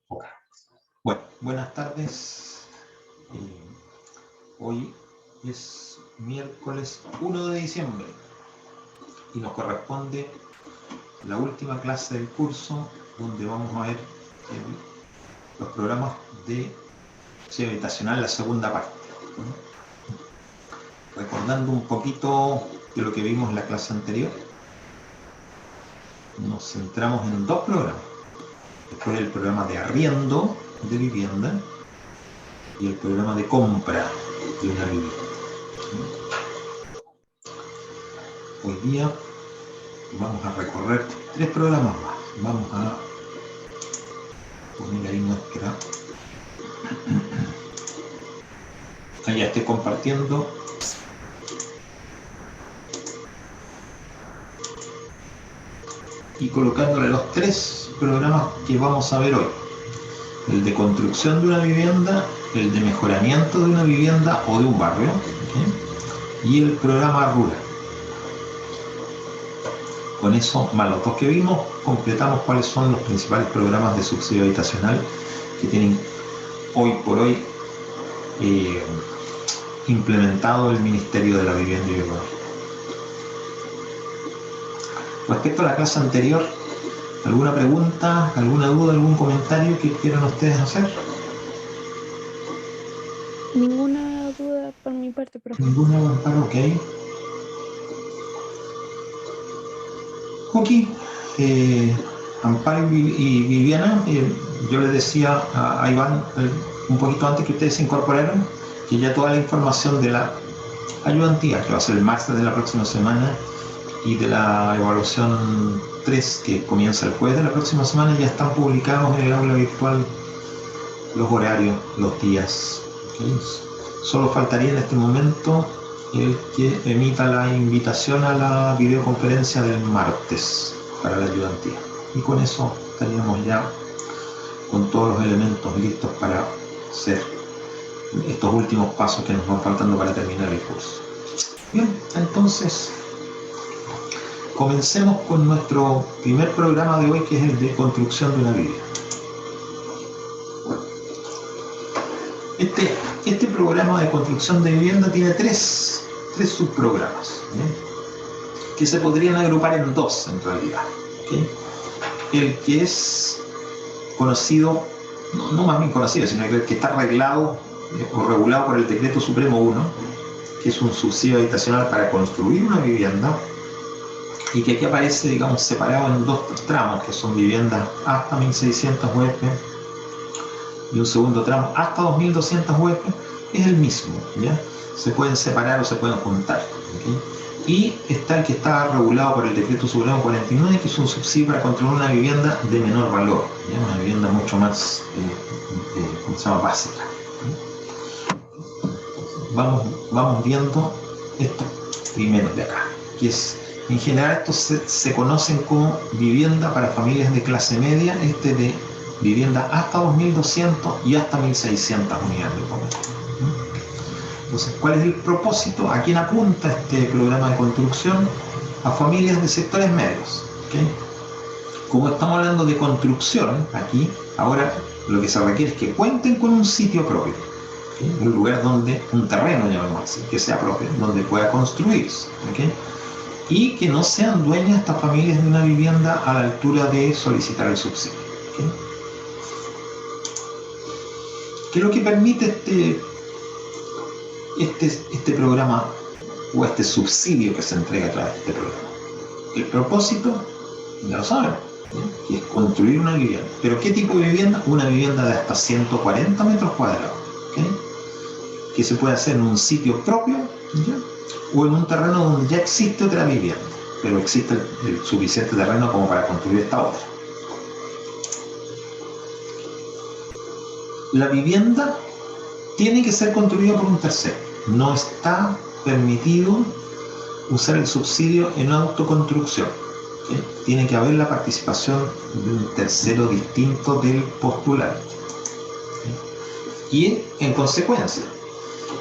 Ok. Bueno, buenas tardes. Hoy es miércoles 1 de diciembre y nos corresponde la última clase del curso donde vamos a ver los programas de seguridad habitacional, la segunda parte. Recordando un poquito de lo que vimos en la clase anterior, nos centramos en dos programas. Después el programa de arriendo de vivienda y el programa de compra de una vivienda. Hoy día vamos a recorrer 3 programas más. Vamos a poner ahí nuestra... Ahí ya estoy compartiendo. Y colocándole los 3 programas que vamos a ver hoy. El de construcción de una vivienda, el de mejoramiento de una vivienda o de un barrio, ¿okay? Y el programa rural. Con eso, más los 2 que vimos, completamos cuáles son los principales programas de subsidio habitacional que tienen hoy por hoy implementado el Ministerio de la Vivienda y Urbanismo. Respecto a la clase anterior, ¿alguna pregunta, alguna duda, algún comentario que quieran ustedes hacer? Ninguna duda por mi parte, profe. Ninguna, Amparo, ok. Ok, Amparo y Viviana, yo les decía a Iván un poquito antes que ustedes se incorporaran, que ya toda la información de la ayudantía, que va a ser el martes de la próxima semana, y de la evaluación 3, que comienza el jueves de la próxima semana, ya están publicados en el aula virtual los horarios, los días. ¿Okay? Solo faltaría en este momento el que emita la invitación a la videoconferencia del martes para la ayudantía. Y con eso estaríamos ya con todos los elementos listos para hacer estos últimos pasos que nos van faltando para terminar el curso. Bien, entonces comencemos con nuestro primer programa de hoy, que es el de construcción de una vivienda. Este programa de construcción de vivienda tiene tres subprogramas, que se podrían agrupar en 2 en realidad. ¿Okay? El que es conocido, no más bien conocido, sino el que está arreglado o regulado por el Decreto Supremo 1, que es un subsidio habitacional para construir una vivienda, y que aquí aparece, digamos, separado en 2 tramos, que son viviendas hasta 1.600 UF y un segundo tramo hasta 2.200 UF, es el mismo, ¿ya? Se pueden separar o se pueden juntar, ¿okay? Y está el que está regulado por el Decreto Supremo 49, que es un subsidio para construir una vivienda de menor valor, ¿ya? Una vivienda mucho más, ¿cómo se llama?, básica. Vamos viendo esto primero de acá, que es, en general estos se conocen como vivienda para familias de clase media, de vivienda hasta 2.200 y hasta 1.600 unidades de comercio. Entonces, ¿cuál es el propósito? ¿A quién apunta este programa de construcción? A familias de sectores medios. ¿Okay? Como estamos hablando de construcción aquí, ahora lo que se requiere es que cuenten con un sitio propio. ¿Okay? Un lugar donde, un terreno, llamamos así, que sea propio, donde pueda construirse. ¿Okay? Y que no sean dueñas estas familias de una vivienda a la altura de solicitar el subsidio. ¿Okay? ¿Qué es lo que permite este programa o este subsidio que se entrega a través de este programa? El propósito, ya lo saben, ¿sí? Que es construir una vivienda. ¿Pero qué tipo de vivienda? Una vivienda de hasta 140 metros cuadrados, ¿okay? Que se puede hacer en un sitio propio, ¿ya? O en un terreno donde ya existe otra vivienda, pero existe el suficiente terreno como para construir esta otra. La vivienda tiene que ser construida por un tercero. No está permitido usar el subsidio en autoconstrucción. ¿Okay? Tiene que haber la participación de un tercero distinto del postulante. ¿Okay? Y en consecuencia,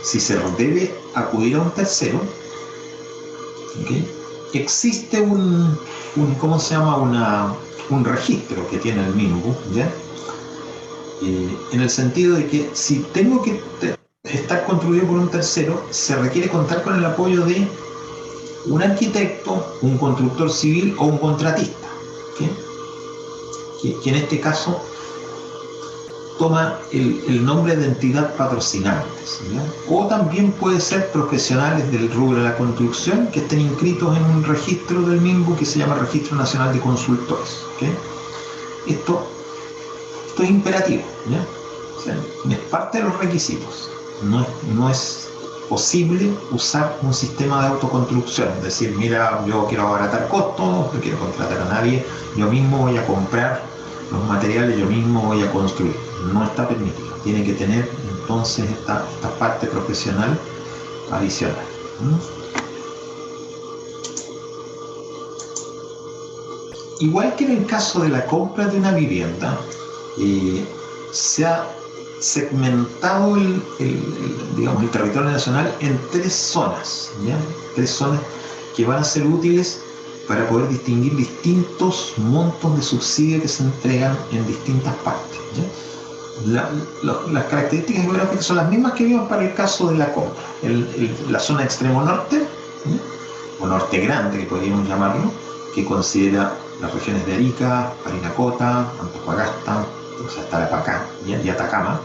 si se debe acudir a un tercero, ¿okay? Existe ¿cómo se llama? Un registro que tiene el MIMBU, ¿ya? en el sentido de que si tengo que estar construido por un tercero, se requiere contar con el apoyo de un arquitecto, un constructor civil o un contratista, ¿okay? que en este caso toma el nombre de entidad patrocinante, ¿sí? O también puede ser profesionales del rubro de la construcción que estén inscritos en un registro del MIMBU que se llama Registro Nacional de Consultores, ¿okay? Esto es imperativo, ¿ya? O sea, es parte de los requisitos. No es posible usar un sistema de autoconstrucción, es decir, mira, yo quiero abaratar costos, no quiero contratar a nadie, yo mismo voy a comprar los materiales, yo mismo voy a construir. No está permitido. Tiene que tener entonces esta parte profesional adicional. Igual que en el caso de la compra de una vivienda, se ha segmentado digamos, el territorio nacional en 3 zonas, ¿ya? 3 zonas que van a ser útiles para poder distinguir distintos montos de subsidio que se entregan en distintas partes, ¿ya? Las características geográficas son las mismas que vimos para el caso de la compra. La zona extremo norte, ¿ya? O norte grande, que podríamos llamarlo, que considera las regiones de Arica, Parinacota, Antofagasta, o sea, Tarapacá y Atacama,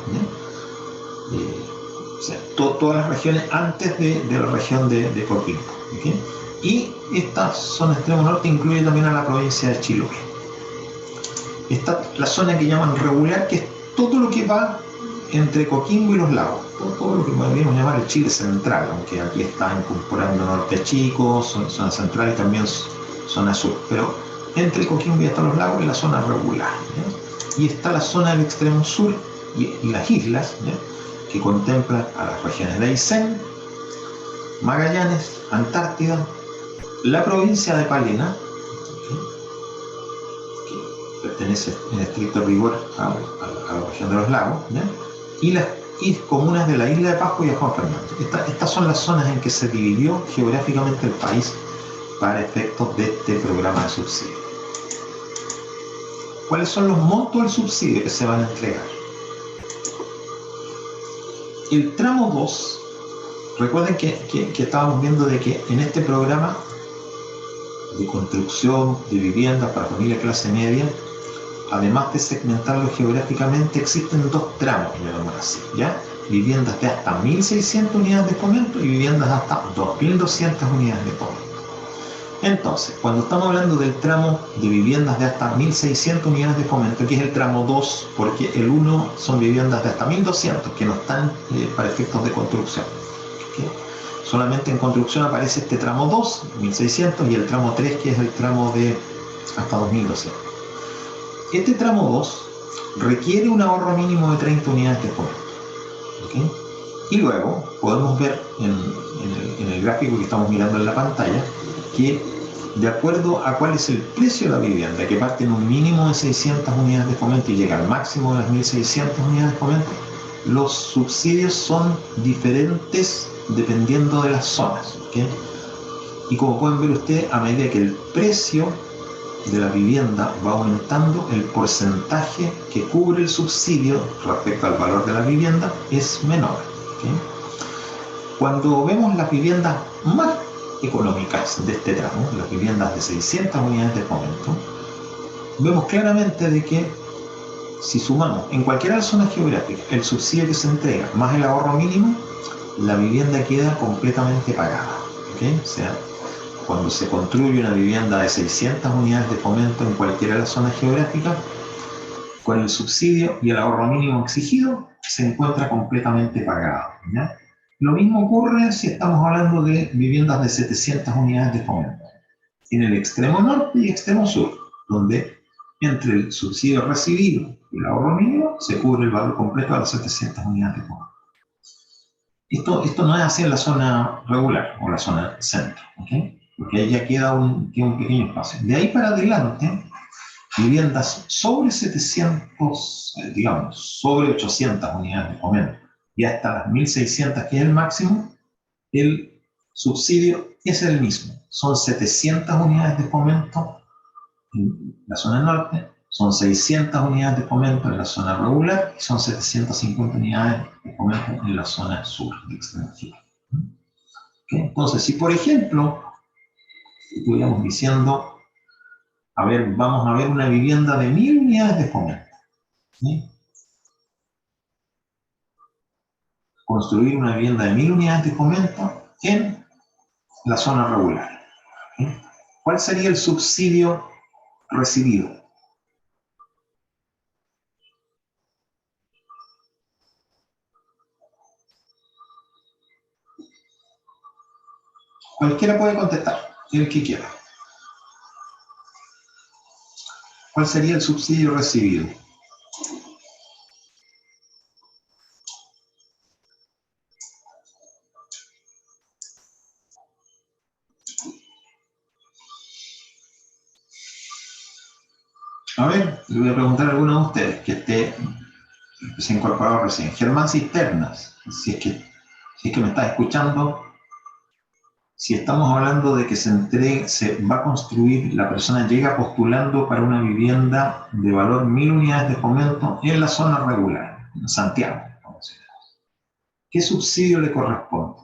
o sea, todas las regiones antes de la región de Coquimbo, ¿okay? Y esta zona extremo norte incluye también a la provincia de Chiloé. Esta la zona que llaman regular, que es todo lo que va entre Coquimbo y los lagos, todo lo que podríamos llamar el Chile central, aunque aquí está incorporando Norte Chico, zona central y también zona sur, pero entre Coquimbo y hasta los lagos es la zona regular, ¿ya? Y está la zona del extremo sur y las islas, ¿ya? Que contemplan a las regiones de Aysén, Magallanes, Antártida, la provincia de Palena, que pertenece en estricto rigor a la región de los lagos, ¿ya? Y las comunas de la isla de Pascua y de Juan Fernández. Estas son las zonas en que se dividió geográficamente el país para efectos de este programa de subsidio. ¿Cuáles son los montos del subsidio que se van a entregar? El tramo 2, recuerden que estábamos viendo de que en este programa de construcción de viviendas para familia clase media, además de segmentarlo geográficamente, existen 2 tramos, digamos así, ¿ya? Viviendas de hasta 1.600 unidades de fomento y viviendas de hasta 2.200 unidades de fomento. Entonces, cuando estamos hablando del tramo de viviendas de hasta 1.600 unidades de fomento, que es el tramo 2, porque el 1 son viviendas de hasta 1.200, que no están para efectos de construcción, ¿okay? Solamente en construcción aparece este tramo 2, 1.600, y el tramo 3, que es el tramo de hasta 2.200. Este tramo 2 requiere un ahorro mínimo de 30 unidades de fomento, ¿okay? Y luego podemos ver en el gráfico que estamos mirando en la pantalla que de acuerdo a cuál es el precio de la vivienda, que parte en un mínimo de 600 unidades de fomento y llega al máximo de las 1.600 unidades de fomento, los subsidios son diferentes dependiendo de las zonas, ¿okay? Y como pueden ver ustedes, a medida que el precio de la vivienda va aumentando, el porcentaje que cubre el subsidio respecto al valor de la vivienda es menor, ¿okay? Cuando vemos las viviendas más económicas de este tramo, las viviendas de 600 unidades de fomento, vemos claramente de que si sumamos en cualquiera de las zonas geográficas el subsidio que se entrega más el ahorro mínimo, la vivienda queda completamente pagada, ¿okay? O sea, cuando se construye una vivienda de 600 unidades de fomento en cualquiera de las zonas geográficas, con el subsidio y el ahorro mínimo exigido, se encuentra completamente pagado, ¿ya? Lo mismo ocurre si estamos hablando de viviendas de 700 unidades de fomento, en el extremo norte y extremo sur, donde entre el subsidio recibido y el ahorro mínimo se cubre el valor completo de las 700 unidades de fomento. Esto no es así en la zona regular o la zona centro, ¿okay? Porque ahí ya queda un pequeño espacio. De ahí para adelante, viviendas sobre 700, digamos, sobre 800 unidades de fomento y hasta las 1.600, que es el máximo, el subsidio es el mismo. Son 700 unidades de fomento en la zona norte Son 600 unidades de fomento en la zona regular y son 750 unidades de fomento en la zona sur de extremo sur. ¿Okay? Entonces, si por ejemplo, estuviéramos diciendo, a ver, vamos a ver una vivienda de 1000 unidades de fomento. ¿Sí? Construir una vivienda de 1000 unidades de fomento en la zona regular. ¿Sí? ¿Cuál sería el subsidio recibido? Cualquiera puede contestar, el que quiera. ¿Cuál sería el subsidio recibido? A ver, le voy a preguntar a alguno de ustedes que se ha incorporado recién. Germán Cisternas, si es que me estás escuchando, si estamos hablando de que se va a construir, la persona llega postulando para una vivienda de valor 1000 unidades de fomento en la zona regular, en Santiago. ¿Qué subsidio le corresponde?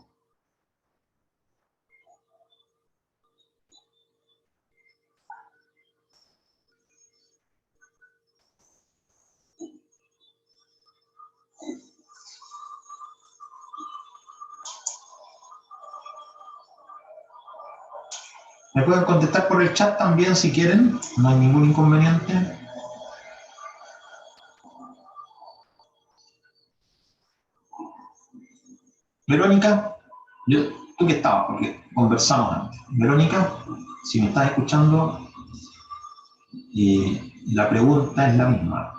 Me pueden contestar por el chat también si quieren, no hay ningún inconveniente. Verónica, tú que estabas, porque conversamos antes. Verónica, si me estás escuchando, la pregunta es la misma.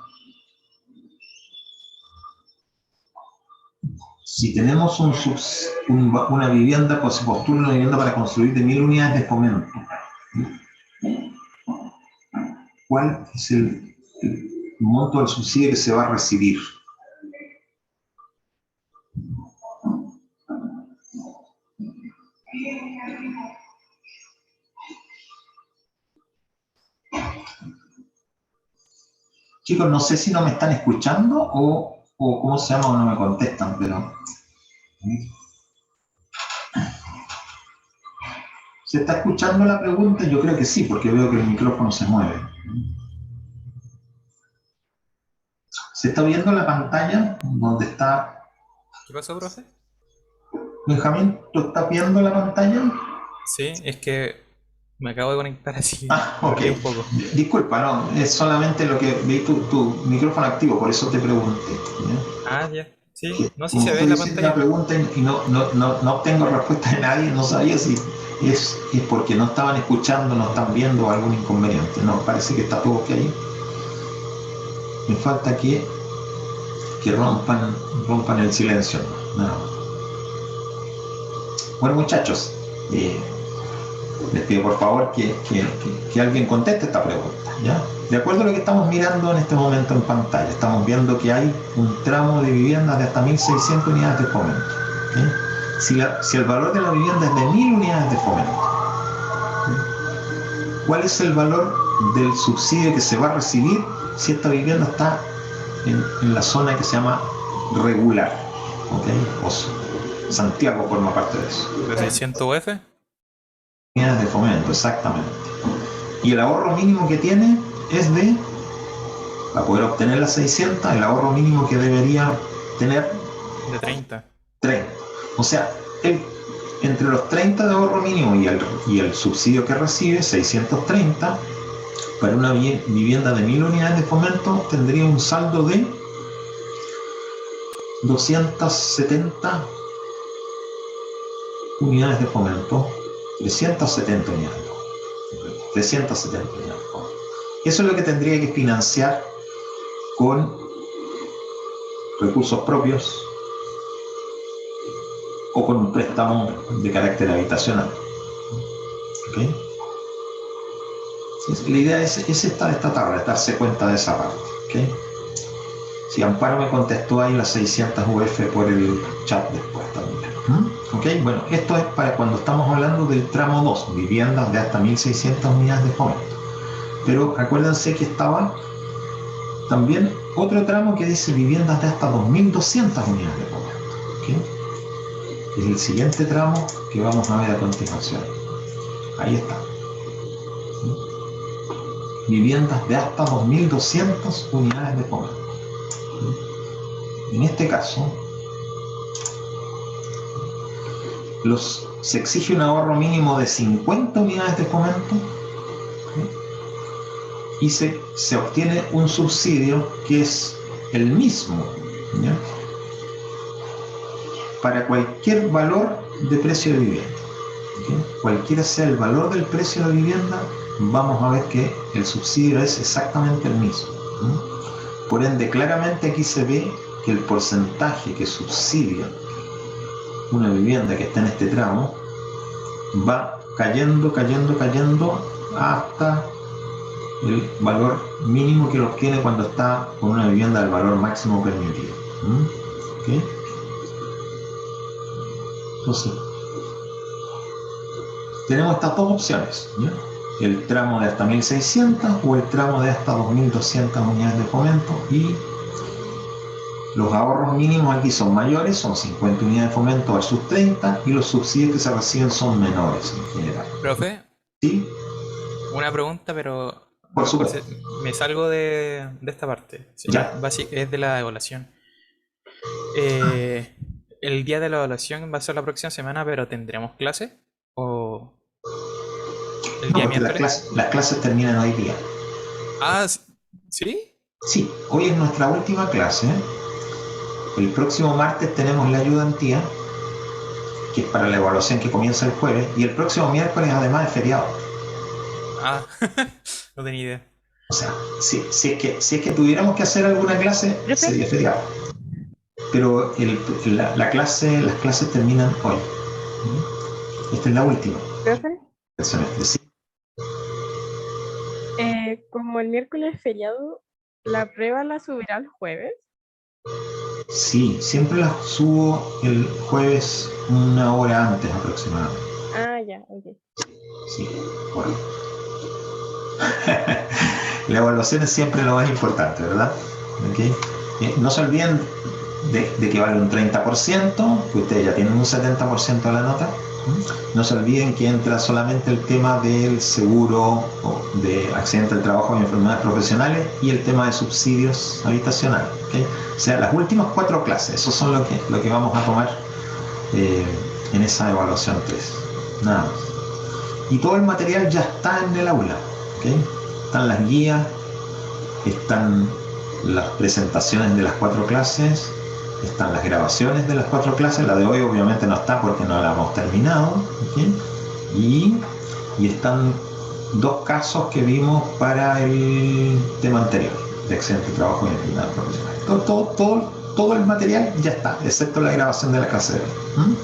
Si tenemos una vivienda, pues se postula una vivienda para construir de 1000 unidades de fomento, ¿cuál es el monto del subsidio que se va a recibir? Chicos, no sé si no me están escuchando o cómo se llama o no me contestan, pero... ¿Se está escuchando la pregunta? Yo creo que sí, porque veo que el micrófono se mueve. ¿Se está viendo la pantalla donde está... ¿Qué pasó, profe? Benjamín, ¿tú estás viendo la pantalla? Sí, es que me acabo de conectar así. Ah, Me ok. perdí un poco. Disculpa, no, es solamente lo que vi tu micrófono activo, por eso te pregunté. ¿Ya? Ah, ya. Sí, Que no, sí como se ve estoy la haciendo la pantalla. pregunta y no obtengo respuesta de nadie, no sabía si es porque no estaban escuchando, no están viendo algún inconveniente. No, parece que está todo ok. Me falta que rompan el silencio. No. Bueno, muchachos, les pido por favor que alguien conteste esta pregunta, ¿ya? De acuerdo a lo que estamos mirando en este momento en pantalla, estamos viendo que hay un tramo de viviendas de hasta 1600 unidades de fomento. ¿Sí? Si el valor de la vivienda es de 1000 unidades de fomento, ¿sí? ¿Cuál es el valor del subsidio que se va a recibir si esta vivienda está en la zona que se llama regular? ¿Okay? O Santiago forma parte de eso. ¿De 600 UF? Unidades de fomento, exactamente. Y el ahorro mínimo que tiene es para poder obtener las 600, el ahorro mínimo que debería tener De 30. 30. O sea, entre los 30 de ahorro mínimo y el subsidio que recibe, 630, para una vivienda de 1000 unidades de fomento tendría un saldo de 270 unidades de fomento, 370 unidades. 370 unidades de fomento. Eso es lo que tendría que financiar con recursos propios o con un préstamo de carácter habitacional. ¿Okay? La idea es esta tabla, darse cuenta de esa parte. ¿Okay? Si Amparo me contestó ahí las 600 UF por el chat después también. ¿Okay? Bueno, esto es para cuando estamos hablando del tramo 2, viviendas de hasta 1600 unidades de fomento. Pero acuérdense que estaba también otro tramo que dice viviendas de hasta 2.200 unidades de fomento, ¿okay? Es el siguiente tramo que vamos a ver a continuación. Ahí está. ¿Sí? Viviendas de hasta 2.200 unidades de fomento. ¿Sí? En este caso, se exige un ahorro mínimo de 50 unidades de fomento, ¿sí? Y se obtiene un subsidio que es el mismo, ¿ya? Para cualquier valor de precio de vivienda, ¿okay? Cualquiera sea el valor del precio de la vivienda, vamos a ver que el subsidio es exactamente el mismo, ¿sí? Por ende, claramente aquí se ve que el porcentaje que subsidia una vivienda que está en este tramo va cayendo hasta el valor mínimo que lo obtiene cuando está con una vivienda del valor máximo permitido. ¿Okay? Entonces, tenemos estas dos opciones, ¿ya? El tramo de hasta 1.600 o el tramo de hasta 2.200 unidades de fomento, y los ahorros mínimos aquí son mayores, son 50 unidades de fomento versus 30, y los subsidios que se reciben son menores en general. Profe, ¿Sí? una pregunta, pero a Por lo mejor supuesto. me salgo de esta parte. Sí, Ya. es de la evaluación. El día de la evaluación va a ser la próxima semana, pero ¿tendremos clase? ¿O el No, día porque miércoles? las clases terminan hoy día. Ah, ¿sí? Sí, hoy es nuestra última clase. El próximo martes tenemos la ayudantía, que es para la evaluación que comienza el jueves, y el próximo miércoles además es feriado. Ah, no tenía idea. O sea, si es que tuviéramos que hacer alguna clase, Profe, sería feriado. Pero las clases terminan hoy. Esta es la última profe, del semestre. Sí, como el miércoles es feriado, ¿la prueba la subirá el jueves? sí, siempre las subo el jueves una hora antes aproximadamente. Ah, ya, ok. Sí, correcto. La evaluación es siempre lo más importante, ¿verdad? ¿Okay? No se olviden de que vale un 30%, que ustedes ya tienen un 70% de la nota. No se olviden que entra solamente el tema del seguro de accidente del trabajo y enfermedades profesionales y el tema de subsidios habitacionales. ¿Okay? O sea, las últimas 4 clases, eso son lo que vamos a tomar en esa evaluación 3. Nada más. Y todo el material ya está en el aula. ¿Okay? Están las guías, están las presentaciones de las 4 clases, están las grabaciones de las 4 clases. La de hoy obviamente no está porque no la hemos terminado, ¿okay? y están 2 casos que vimos para el tema anterior de accidente de trabajo y enfermedad profesional. Todo el material ya está, excepto la grabación de la clase de hoy.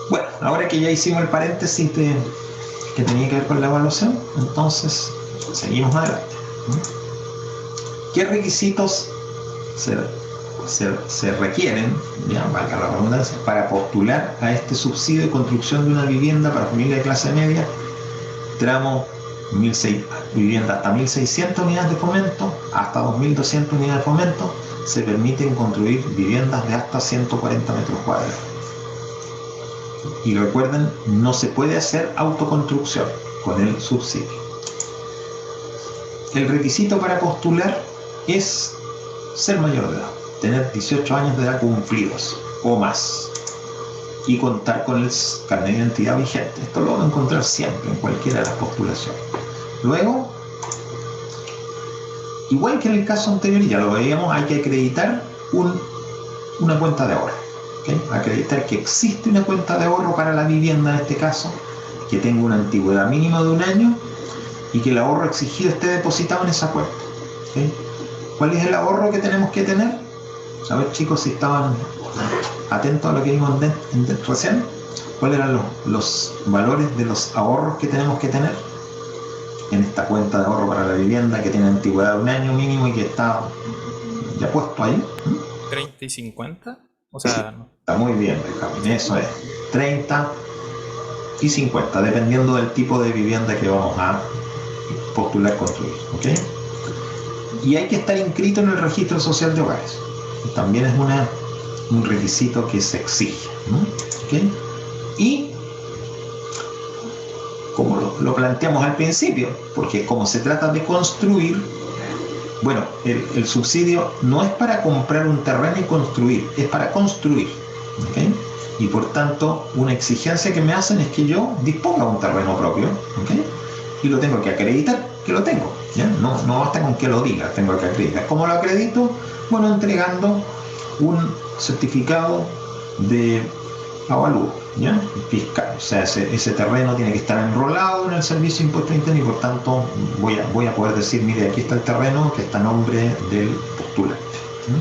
Bueno, ahora que ya hicimos el paréntesis que tenía que ver con la evaluación, entonces seguimos adelante. ¿Qué requisitos se requieren, ya valga la redundancia, para postular a este subsidio de construcción de una vivienda para familia de clase media, tramo vivienda hasta 1.600 unidades de fomento, hasta 2.200 unidades de fomento, se permiten construir viviendas de hasta 140 metros cuadrados? Y recuerden, no se puede hacer autoconstrucción con el subsidio. El requisito para postular es ser mayor de edad, tener 18 años de edad cumplidos o más y contar con el carnet de identidad vigente. Esto lo van a encontrar siempre en cualquiera de las postulaciones. Luego, igual que en el caso anterior, ya lo veíamos, hay que acreditar una cuenta de ahorro. ¿Okay? Acreditar que existe una cuenta de ahorro para la vivienda en este caso, que tenga una antigüedad mínima de 1 año y que el ahorro exigido esté depositado en esa cuenta. ¿Okay? ¿Cuál es el ahorro que tenemos que tener? A ver, chicos, si estaban atentos a lo que vimos recién. ¿Cuáles eran los valores de los ahorros que tenemos que tener en esta cuenta de ahorro para la vivienda que tiene antigüedad de 1 año mínimo y que está ya puesto ahí? 30 y 50. O Sí, sea, no. está muy bien, Benjamín. Eso es 30 y 50, dependiendo del tipo de vivienda que vamos a postular construir. ¿Okay? Y hay que estar inscrito en el registro social de hogares. También es un requisito que se exige, ¿no? ¿Okay? Y como lo planteamos al principio, porque como se trata de construir, bueno, el subsidio no es para comprar un terreno y construir, es para construir, ¿okay? Y por tanto, una exigencia que me hacen es que yo disponga un terreno propio, ¿okay? Y lo tengo que acreditar que lo tengo, ¿ya? No basta con que lo diga, tengo que acreditar. ¿Cómo lo acredito? Bueno, entregando un certificado de avalúo, ¿ya? Fiscal. O sea, ese terreno tiene que estar enrolado en el servicio de impuesto interno y por tanto voy a poder decir, mire, aquí está el terreno que está a nombre del postulante. ¿Sí?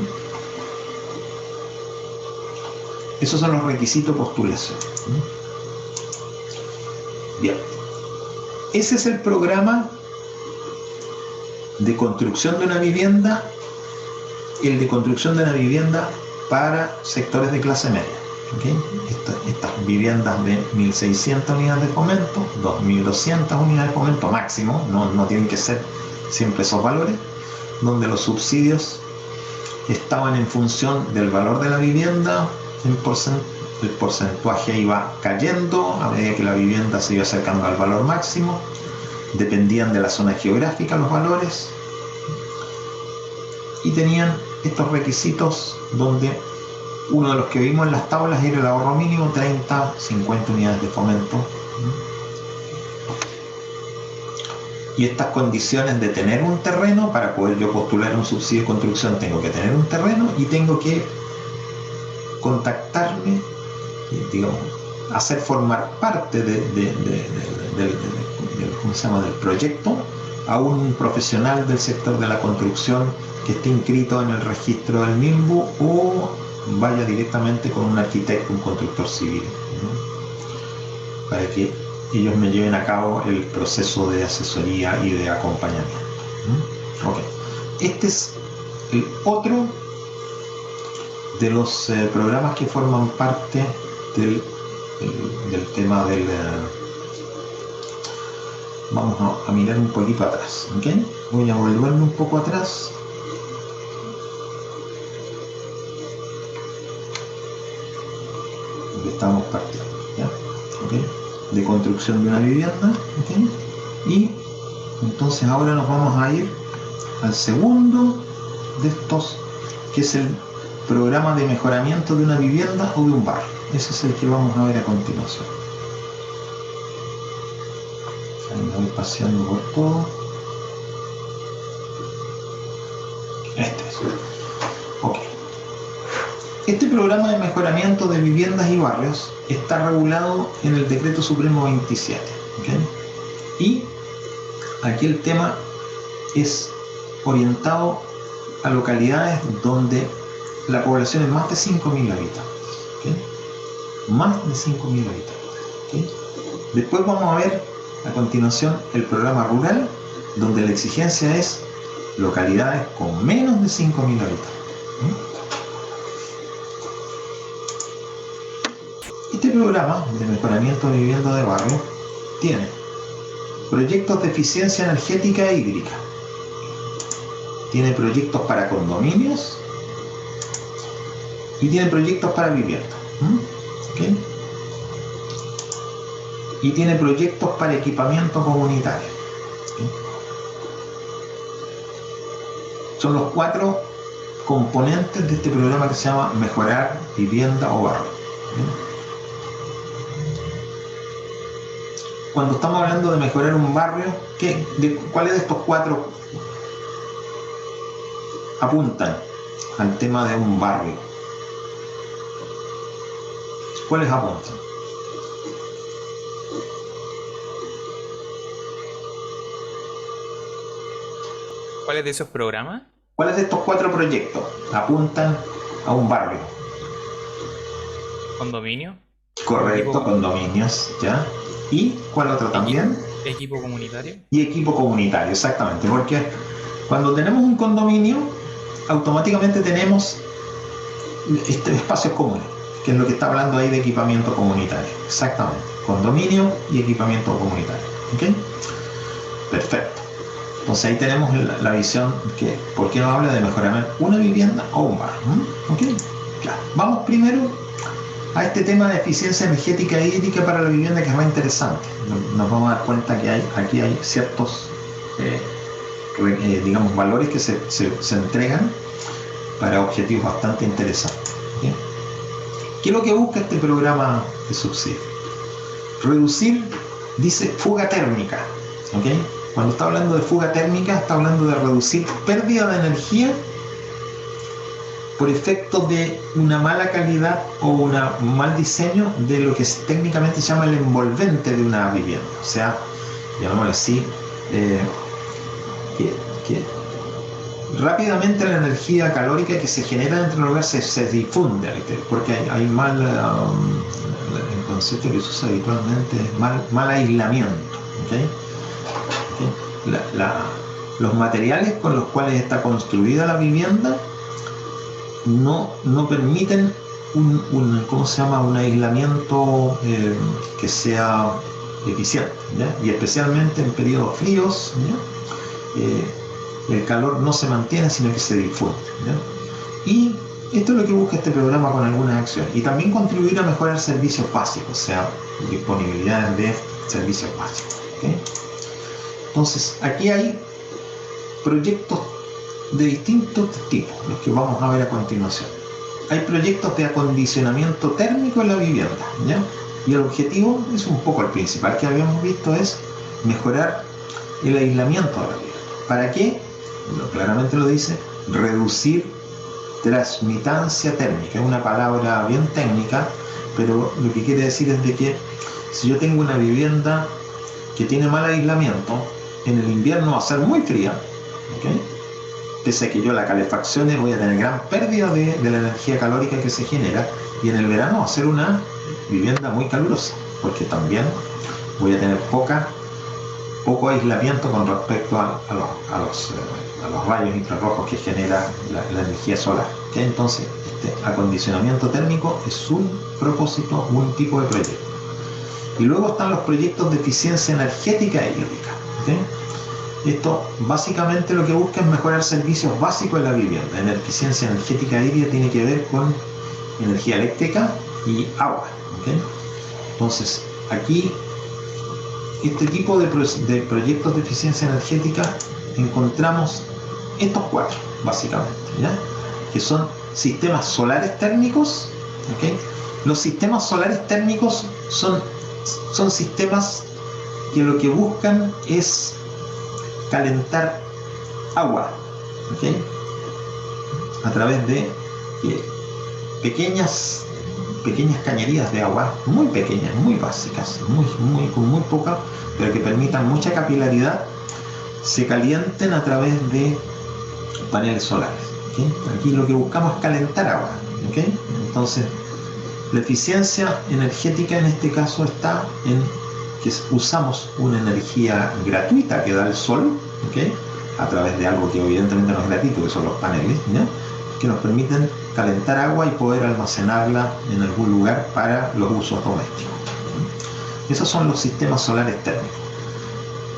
Esos son los requisitos de postulación. ¿Sí? Bien. Ese es el programa de construcción de una vivienda, el de construcción de una vivienda para sectores de clase media. ¿Okay? Estas viviendas de 1.600 unidades de fomento, 2.200 unidades de fomento máximo, no tienen que ser siempre esos valores, donde los subsidios estaban en función del valor de la vivienda, el porcentaje iba cayendo a medida que la vivienda se iba acercando al valor máximo, dependían de la zona geográfica los valores y tenían estos requisitos donde uno de los que vimos en las tablas era el ahorro mínimo, 30, 50 unidades de fomento. Y estas condiciones de tener un terreno, para poder yo postular un subsidio de construcción, tengo que tener un terreno y tengo que contactarme, digamos, hacer formar parte ¿cómo se llama?, del proyecto a un profesional del sector de la construcción que esté inscrito en el registro del MIMBU o vaya directamente con un arquitecto, un constructor civil, ¿no? Para que ellos me lleven a cabo el proceso de asesoría y de acompañamiento, ¿no? Okay. Este es el otro de los programas que forman parte del tema del... vamos a mirar un poquito atrás, ¿okay? Voy a volverme un poco atrás. Estamos partiendo, ¿ya? ¿Okay? De construcción de una vivienda, ¿okay? Y entonces ahora nos vamos a ir al segundo de estos, que es el programa de mejoramiento de una vivienda o de un barrio. Ese es el que vamos a ver a continuación. Ahí me voy paseando por todo. Este es. Ok. Este programa de mejoramiento de viviendas y barrios está regulado en el Decreto Supremo 27. ¿Okay? Y aquí el tema es orientado a localidades donde la población es más de 5.000 habitantes. ¿Okay? Más de 5.000 habitantes. ¿Okay? Después vamos a ver a continuación el programa rural, donde la exigencia es localidades con menos de 5.000 habitantes. Este programa de mejoramiento de vivienda de barrio tiene proyectos de eficiencia energética e hídrica, tiene proyectos para condominios y tiene proyectos para vivienda. ¿Okay? Y tiene proyectos para equipamiento comunitario. ¿Okay? Son los 4 componentes de este programa que se llama Mejorar Vivienda o Barrio. ¿Okay? Cuando estamos hablando de mejorar un barrio, ¿cuáles de estos 4 apuntan al tema de un barrio? ¿Cuáles apuntan? ¿Cuáles de esos programas? ¿Cuáles de estos 4 proyectos apuntan a un barrio? ¿Condominio? Correcto, condominios, ¿ya? ¿Y cuál otro también? ¿Equipo comunitario? Y equipo comunitario, exactamente, porque cuando tenemos un condominio, automáticamente tenemos espacios comunes, que es lo que está hablando ahí de equipamiento comunitario. Exactamente, condominio y equipamiento comunitario. ¿Ok? Perfecto. Entonces ahí tenemos la visión que, ¿por qué no habla de mejorar una vivienda o un barrio? ¿Ok? Claro. Vamos primero a este tema de eficiencia energética e hídrica para la vivienda, que es más interesante. Nos vamos a dar cuenta que aquí hay ciertos, digamos, valores que se entregan para objetivos bastante interesantes. ¿Okay? ¿Qué es lo que busca este programa de subsidio? Reducir, dice, fuga térmica. ¿Okay? Cuando está hablando de fuga térmica, está hablando de reducir pérdida de energía por efecto de una mala calidad o un mal diseño de lo que técnicamente se llama el envolvente de una vivienda. O sea, llamémoslo así, que rápidamente la energía calórica que se genera dentro del hogar se difunde, porque hay mal, el concepto que se usa habitualmente es mal aislamiento. ¿Okay? ¿Okay? Los materiales con los cuales está construida la vivienda no permiten ¿cómo se llama? Un aislamiento que sea eficiente, ¿ya? Y especialmente en periodos fríos, el calor no se mantiene, sino que se difunde, ¿ya? Y esto es lo que busca este programa con algunas acciones. Y también contribuir a mejorar servicios básicos, o sea, disponibilidad de servicios básicos. ¿Okay? Entonces, aquí hay proyectos de distintos tipos, los que vamos a ver a continuación. Hay proyectos de acondicionamiento térmico en la vivienda, ¿ya? Y el objetivo es un poco el principal que habíamos visto, es mejorar el aislamiento de la vivienda. ¿Para qué? Bueno, claramente lo dice, reducir transmitancia térmica. Es una palabra bien técnica, pero lo que quiere decir es de que si yo tengo una vivienda que tiene mal aislamiento, en el invierno va a ser muy fría, ¿okay? Pese a que yo la calefaccione, voy a tener gran pérdida de la energía calórica que se genera, y en el verano va a ser una vivienda muy calurosa, porque también voy a tener poco aislamiento con respecto a los rayos infrarrojos que genera la energía solar. ¿Okay? Entonces, este acondicionamiento térmico es un propósito, un tipo de proyecto. Y luego están los proyectos de eficiencia energética e hídrica. ¿Okay? Esto básicamente lo que busca es mejorar servicios básicos de la vivienda. En la eficiencia energética e hídrica tiene que ver con energía eléctrica y agua. ¿Okay? Entonces, aquí este tipo de proyectos de eficiencia energética encontramos estos cuatro, básicamente, ¿ya? Que son sistemas solares térmicos. ¿Okay? Los sistemas solares térmicos son sistemas que lo que buscan es calentar agua, ¿okay? A través de pequeñas cañerías de agua, muy pequeñas, muy básicas, con muy poca, pero que permitan mucha capilaridad, se calienten a través de paneles solares. ¿Okay? Aquí lo que buscamos es calentar agua. ¿Okay? Entonces, la eficiencia energética en este caso está en que usamos una energía gratuita que da el sol, ¿okay? A través de algo que evidentemente no es gratuito, que son los paneles, ¿ya? Que nos permiten calentar agua y poder almacenarla en algún lugar para los usos domésticos. Esos son los sistemas solares térmicos.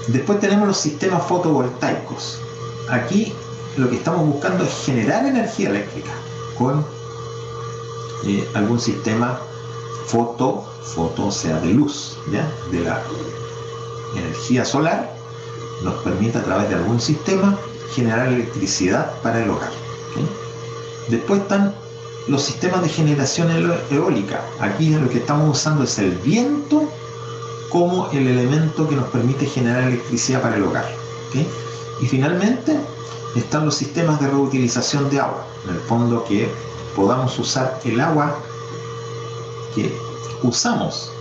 Después tenemos los sistemas fotovoltaicos. Aquí lo que estamos buscando es generar energía eléctrica con algún sistema foto, o sea, de luz, ¿ya? De la energía solar, nos permite a través de algún sistema generar electricidad para el hogar. ¿Okay? Después están los sistemas de generación eólica. Aquí lo que estamos usando es el viento como el elemento que nos permite generar electricidad para el hogar. ¿Okay? Y finalmente están los sistemas de reutilización de agua. En el fondo, que podamos usar el agua que usamos.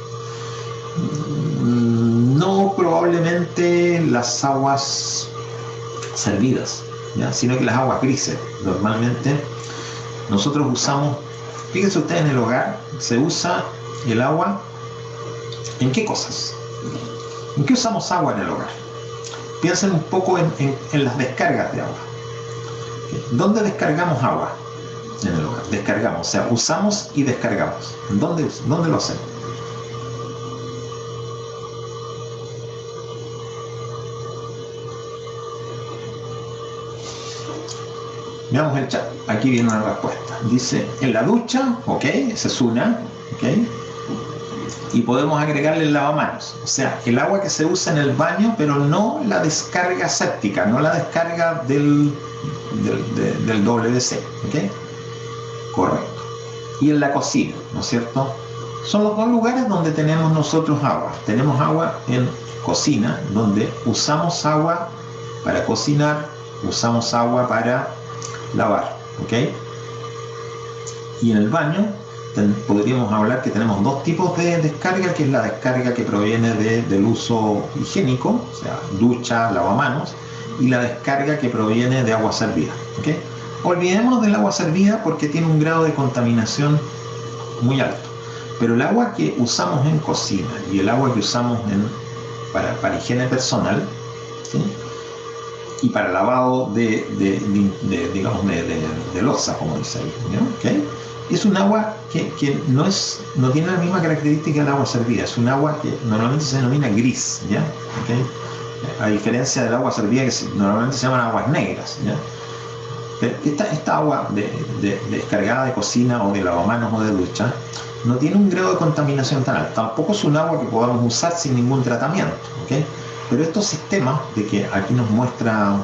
No probablemente las aguas servidas, ¿ya? Sino que las aguas grises. Normalmente nosotros usamos, fíjense ustedes, en el hogar se usa el agua. ¿En qué cosas? ¿En qué usamos agua en el hogar? Piensen un poco en las descargas de agua. ¿Dónde descargamos agua en el hogar? Descargamos, o sea, usamos y descargamos. ¿Dónde lo hacemos? Veamos el chat. Aquí viene una respuesta. Dice, en la ducha, ok, esa es una, ok. Y podemos agregarle el lavamanos. O sea, el agua que se usa en el baño, pero no la descarga séptica, no la descarga del WC, ok. Correcto. Y en la cocina, ¿no es cierto? Son los dos lugares donde tenemos nosotros agua. Tenemos agua en cocina, donde usamos agua para cocinar, usamos agua para lavar, ¿ok? Y en el baño podríamos hablar que tenemos dos tipos de descarga, que es la descarga que proviene del uso higiénico, o sea, ducha, lavamanos, y la descarga que proviene de agua servida, ¿ok? Olvidémonos del agua servida porque tiene un grado de contaminación muy alto, pero el agua que usamos en cocina y el agua que usamos para higiene personal, ¿sí? Y para lavado de loza, como dice ahí, ¿no? ¿Okay? Es un agua que no tiene la misma característica del agua servida, es un agua que normalmente se denomina gris, ¿ya? ¿Okay? A diferencia del agua servida que normalmente se llaman aguas negras, ¿ya? Pero esta agua descargada de cocina o de lavamanos o de ducha no tiene un grado de contaminación tan alto, tampoco es un agua que podamos usar sin ningún tratamiento, ¿okay? Pero estos sistemas de que aquí nos muestra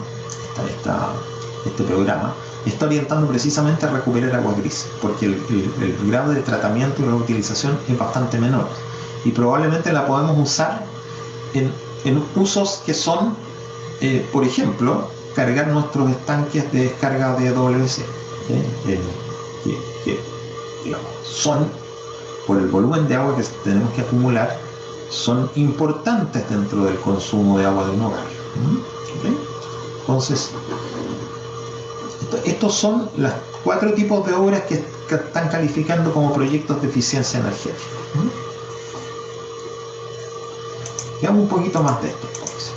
este programa está orientando precisamente a recuperar agua gris, porque el grado de tratamiento y reutilización es bastante menor y probablemente la podemos usar en usos que son, por ejemplo, cargar nuestros estanques de descarga de WC, que digamos, son, por el volumen de agua que tenemos que acumular, son importantes dentro del consumo de agua de un hogar. ¿Okay? Entonces, estos son los 4 tipos de obras que están calificando como proyectos de eficiencia energética. Veamos un poquito más de esto. Entonces.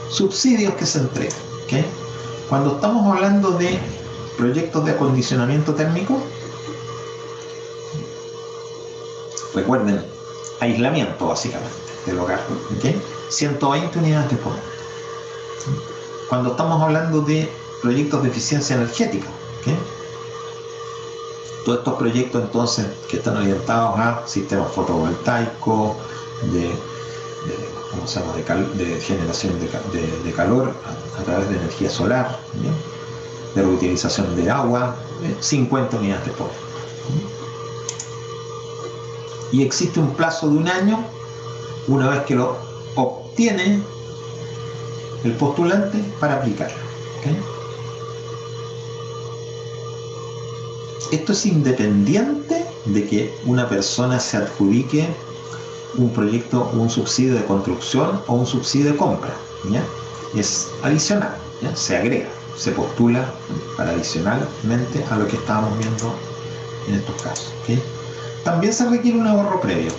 Subsidios que se entregan. ¿Okay? Cuando estamos hablando de proyectos de acondicionamiento térmico, recuerden, aislamiento básicamente del hogar, ¿okay? 120 unidades de poder. Cuando estamos hablando de proyectos de eficiencia energética, ¿okay? Todos estos proyectos entonces que están orientados a sistemas fotovoltaicos, ¿cómo se llama? De generación de calor a través de energía solar, ¿bien? De reutilización de agua, 50 unidades de poder. Y existe un plazo de 1 año, una vez que lo obtiene el postulante, para aplicarlo. ¿Okay? Esto es independiente de que una persona se adjudique un proyecto, un subsidio de construcción o un subsidio de compra, ¿ya? Es adicional, ¿ya? Se agrega, se postula para adicionalmente a lo que estábamos viendo en estos casos. ¿Okay? También se requiere un ahorro previo.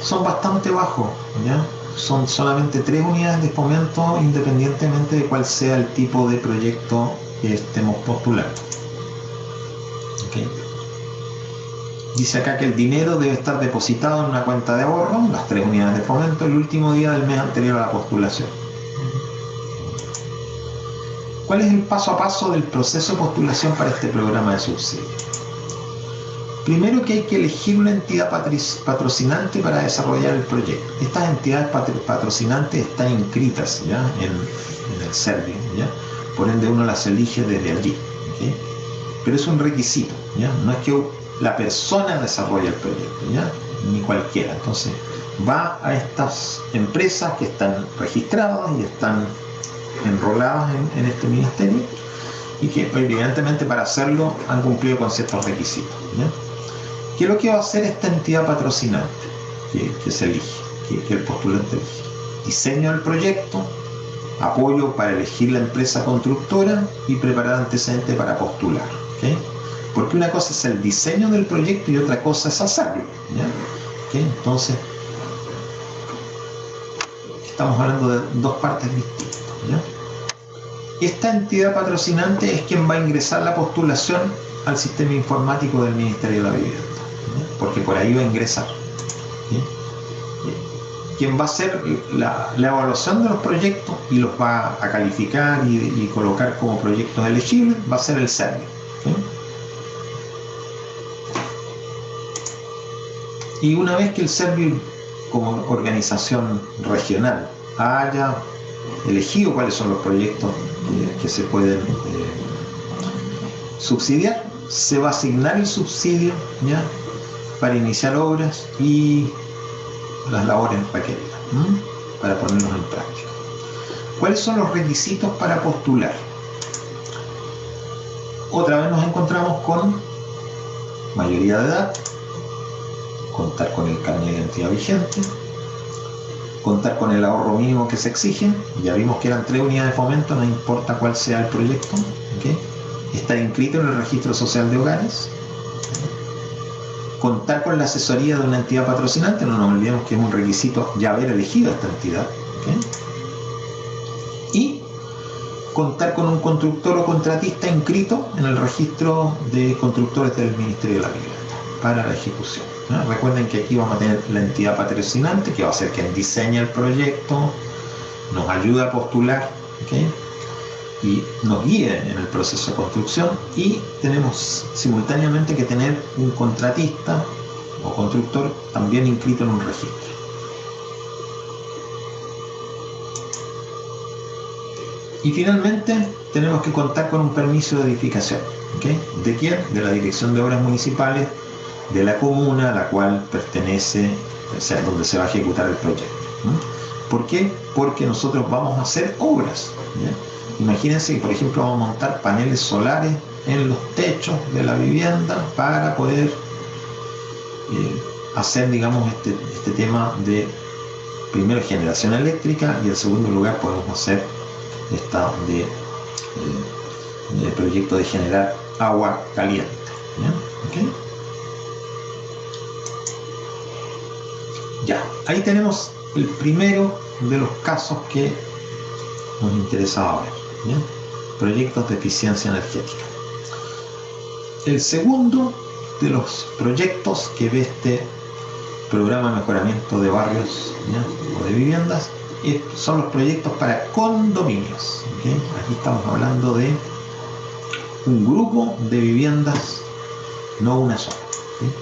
Son bastante bajos, ¿ya? Son solamente 3 unidades de fomento independientemente de cuál sea el tipo de proyecto que estemos postulando. ¿Okay? Dice acá que el dinero debe estar depositado en una cuenta de ahorro, las 3 unidades de fomento, el último día del mes anterior a la postulación. ¿Cuál es el paso a paso del proceso de postulación para este programa de subsidio? Primero que hay que elegir una entidad patrocinante para desarrollar el proyecto. Estas entidades patrocinantes están inscritas, ¿ya? en el Servio, ¿ya? Por ende uno las elige desde allí. ¿Okay? Pero es un requisito, ¿ya? No es que la persona desarrolle el proyecto, ¿ya? Ni cualquiera. Entonces va a estas empresas que están registradas y están enroladas en este ministerio y que evidentemente para hacerlo han cumplido con ciertos requisitos, ¿ya? ¿Qué es lo que va a hacer esta entidad patrocinante que se elige, que el postulante elige? Diseño del proyecto, apoyo para elegir la empresa constructora y preparar antecedentes para postular. ¿Okay? Porque una cosa es el diseño del proyecto y otra cosa es hacerlo. ¿Ya? ¿Okay? Entonces, estamos hablando de 2 partes distintas. ¿Ya? Esta entidad patrocinante es quien va a ingresar la postulación al sistema informático del Ministerio de la Vivienda. Porque por ahí va a ingresar. ¿Sí? quien va a hacer la evaluación de los proyectos y los va a calificar y colocar como proyectos elegibles, va a ser el Servio. ¿Sí? Y una vez que el Servio, como organización regional, haya elegido cuáles son los proyectos que se pueden subsidiar, se va a asignar el subsidio, ¿ya?, para iniciar obras y las labores requeridas, para ponerlos en práctica. ¿Cuáles son los requisitos para postular? Otra vez nos encontramos con mayoría de edad, contar con el carnet de identidad vigente, contar con el ahorro mínimo que se exige. Ya vimos que eran 3 unidades de fomento, no importa cuál sea el proyecto, ¿okay? Estar inscrito en el registro social de hogares, contar con la asesoría de una entidad patrocinante, no nos olvidemos que es un requisito ya haber elegido esta entidad, ¿okay? Y contar con un constructor o contratista inscrito en el registro de constructores del Ministerio de la Vivienda para la ejecución, ¿no? Recuerden que aquí vamos a tener la entidad patrocinante, que va a ser quien diseña el proyecto, nos ayuda a postular, ¿okay?, y nos guíe en el proceso de construcción, y tenemos simultáneamente que tener un contratista o constructor también inscrito en un registro. Y finalmente tenemos que contar con un permiso de edificación, ¿okay? ¿De quién? De la Dirección de Obras Municipales de la comuna a la cual pertenece, o sea, donde se va a ejecutar el proyecto. ¿Por qué? Porque nosotros vamos a hacer obras, ¿ya? Imagínense que, por ejemplo, vamos a montar paneles solares en los techos de la vivienda para poder hacer, digamos, este tema de, primero, generación eléctrica, y en segundo lugar podemos hacer esta de proyecto de generar agua caliente, ¿ya? ¿Okay? Ya, ahí tenemos el primero de los casos que nos interesaba ver, ¿bien? Proyectos de eficiencia energética. El segundo de los proyectos que ve este programa de mejoramiento de barrios, ¿ya?, o de viviendas, son los proyectos para condominios, ¿okay? Aquí estamos hablando de un grupo de viviendas, no una sola, ¿okay?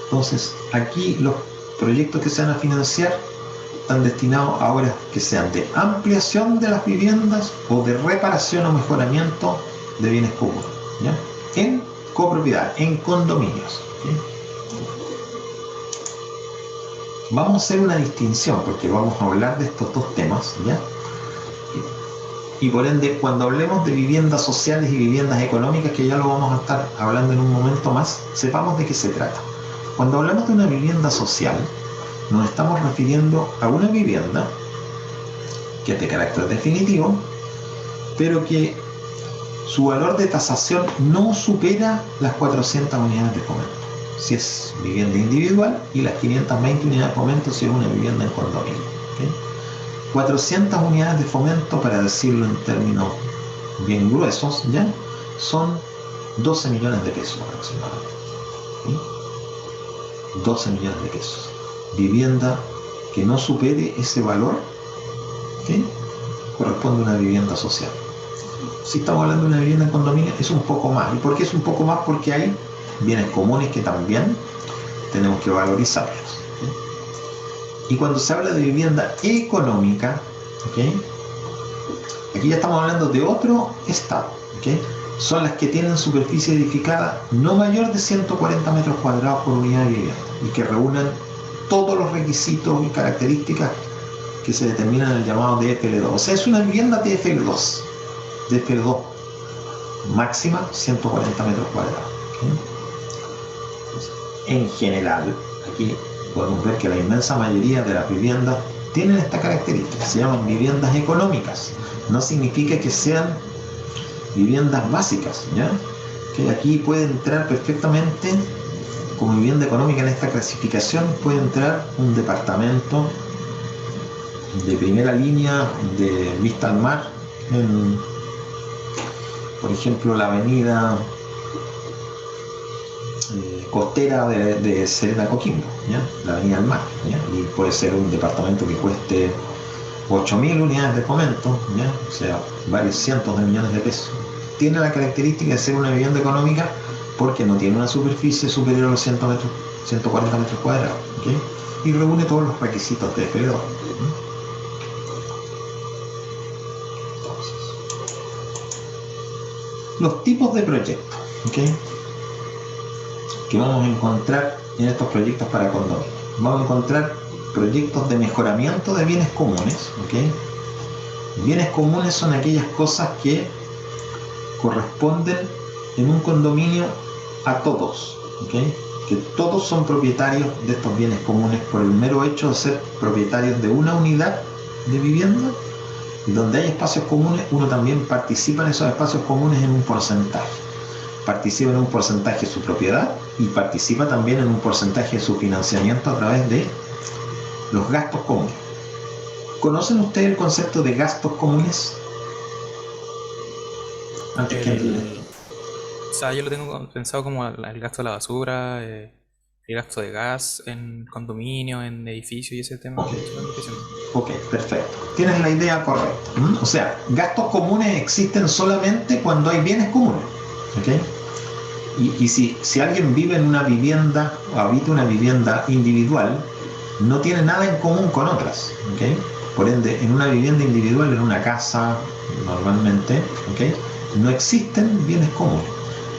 Entonces, aquí los proyectos que se van a financiar están destinados a obras que sean de ampliación de las viviendas o de reparación o mejoramiento de bienes comunes, ¿ya?, en copropiedad, en condominios, ¿okay? Vamos a hacer una distinción porque vamos a hablar de estos dos temas, ¿ya? Y por ende, cuando hablemos de viviendas sociales y viviendas económicas, que ya lo vamos a estar hablando en un momento más, sepamos de qué se trata. Cuando hablamos de una vivienda social, nos estamos refiriendo a una vivienda que es de carácter definitivo, pero que su valor de tasación no supera las 400 unidades de fomento, si es vivienda individual, y las 520 unidades de fomento si es una vivienda en condominio, ¿okay? 400 unidades de fomento, para decirlo en términos bien gruesos, ¿ya?, son 12 millones de pesos aproximadamente, ¿sí? 12 millones de pesos. Vivienda que no supere ese valor, ¿sí?, corresponde a una vivienda social. Si estamos hablando de una vivienda en condominio, es un poco más. ¿Y por qué es un poco más? Porque hay bienes comunes que también tenemos que valorizarlos, ¿sí? Y cuando se habla de vivienda económica, ¿okay?, aquí ya estamos hablando de otro estado, ¿okay? Son las que tienen superficie edificada no mayor de 140 metros cuadrados por unidad de vivienda y que reúnan todos los requisitos y características que se determinan en el llamado DFL2. O sea, es una vivienda DFL2, máxima 140 metros cuadrados, ¿okay? En general, aquí podemos ver que la inmensa mayoría de las viviendas tienen esta característica, se llaman viviendas económicas. No significa que sean viviendas básicas, ¿ya? Que aquí puede entrar perfectamente como vivienda económica en esta clasificación, puede entrar un departamento de primera línea de vista al mar en, por ejemplo, la avenida costera de Serena Coquimbo, ¿ya? La Avenida del Mar, ¿ya? Y puede ser un departamento que cueste 8.000 unidades de fomento, ¿ya? O sea, varios cientos de millones de pesos. Tiene la característica de ser una vivienda económica porque no tiene una superficie superior a los 100 metros, 140 metros cuadrados, ¿okay? Y reúne todos los requisitos de FL2. Los tipos de proyectos, ¿okay? Que vamos a encontrar en estos proyectos para condominios. Vamos a encontrar proyectos de mejoramiento de bienes comunes, ¿okay? Bienes comunes son aquellas cosas que corresponden en un condominio a todos, ¿okay? Que todos son propietarios de estos bienes comunes por el mero hecho de ser propietarios de una unidad de vivienda, y donde hay espacios comunes, uno también participa en esos espacios comunes en un porcentaje. Participa en un porcentaje de su propiedad y participa también en un porcentaje de su financiamiento a través de los gastos comunes. ¿Conocen ustedes el concepto de gastos comunes? Antes que O sea, yo lo tengo pensado como el gasto de la basura, el gasto de gas en condominio, en edificios y ese tema. Ok, perfecto. Tienes la idea correcta. O sea, gastos comunes existen solamente cuando hay bienes comunes. ¿Okay? Y si alguien vive en una vivienda o habita una vivienda individual, no tiene nada en común con otras. ¿Okay? Por ende, en una vivienda individual, en una casa normalmente, ¿okay? No existen bienes comunes.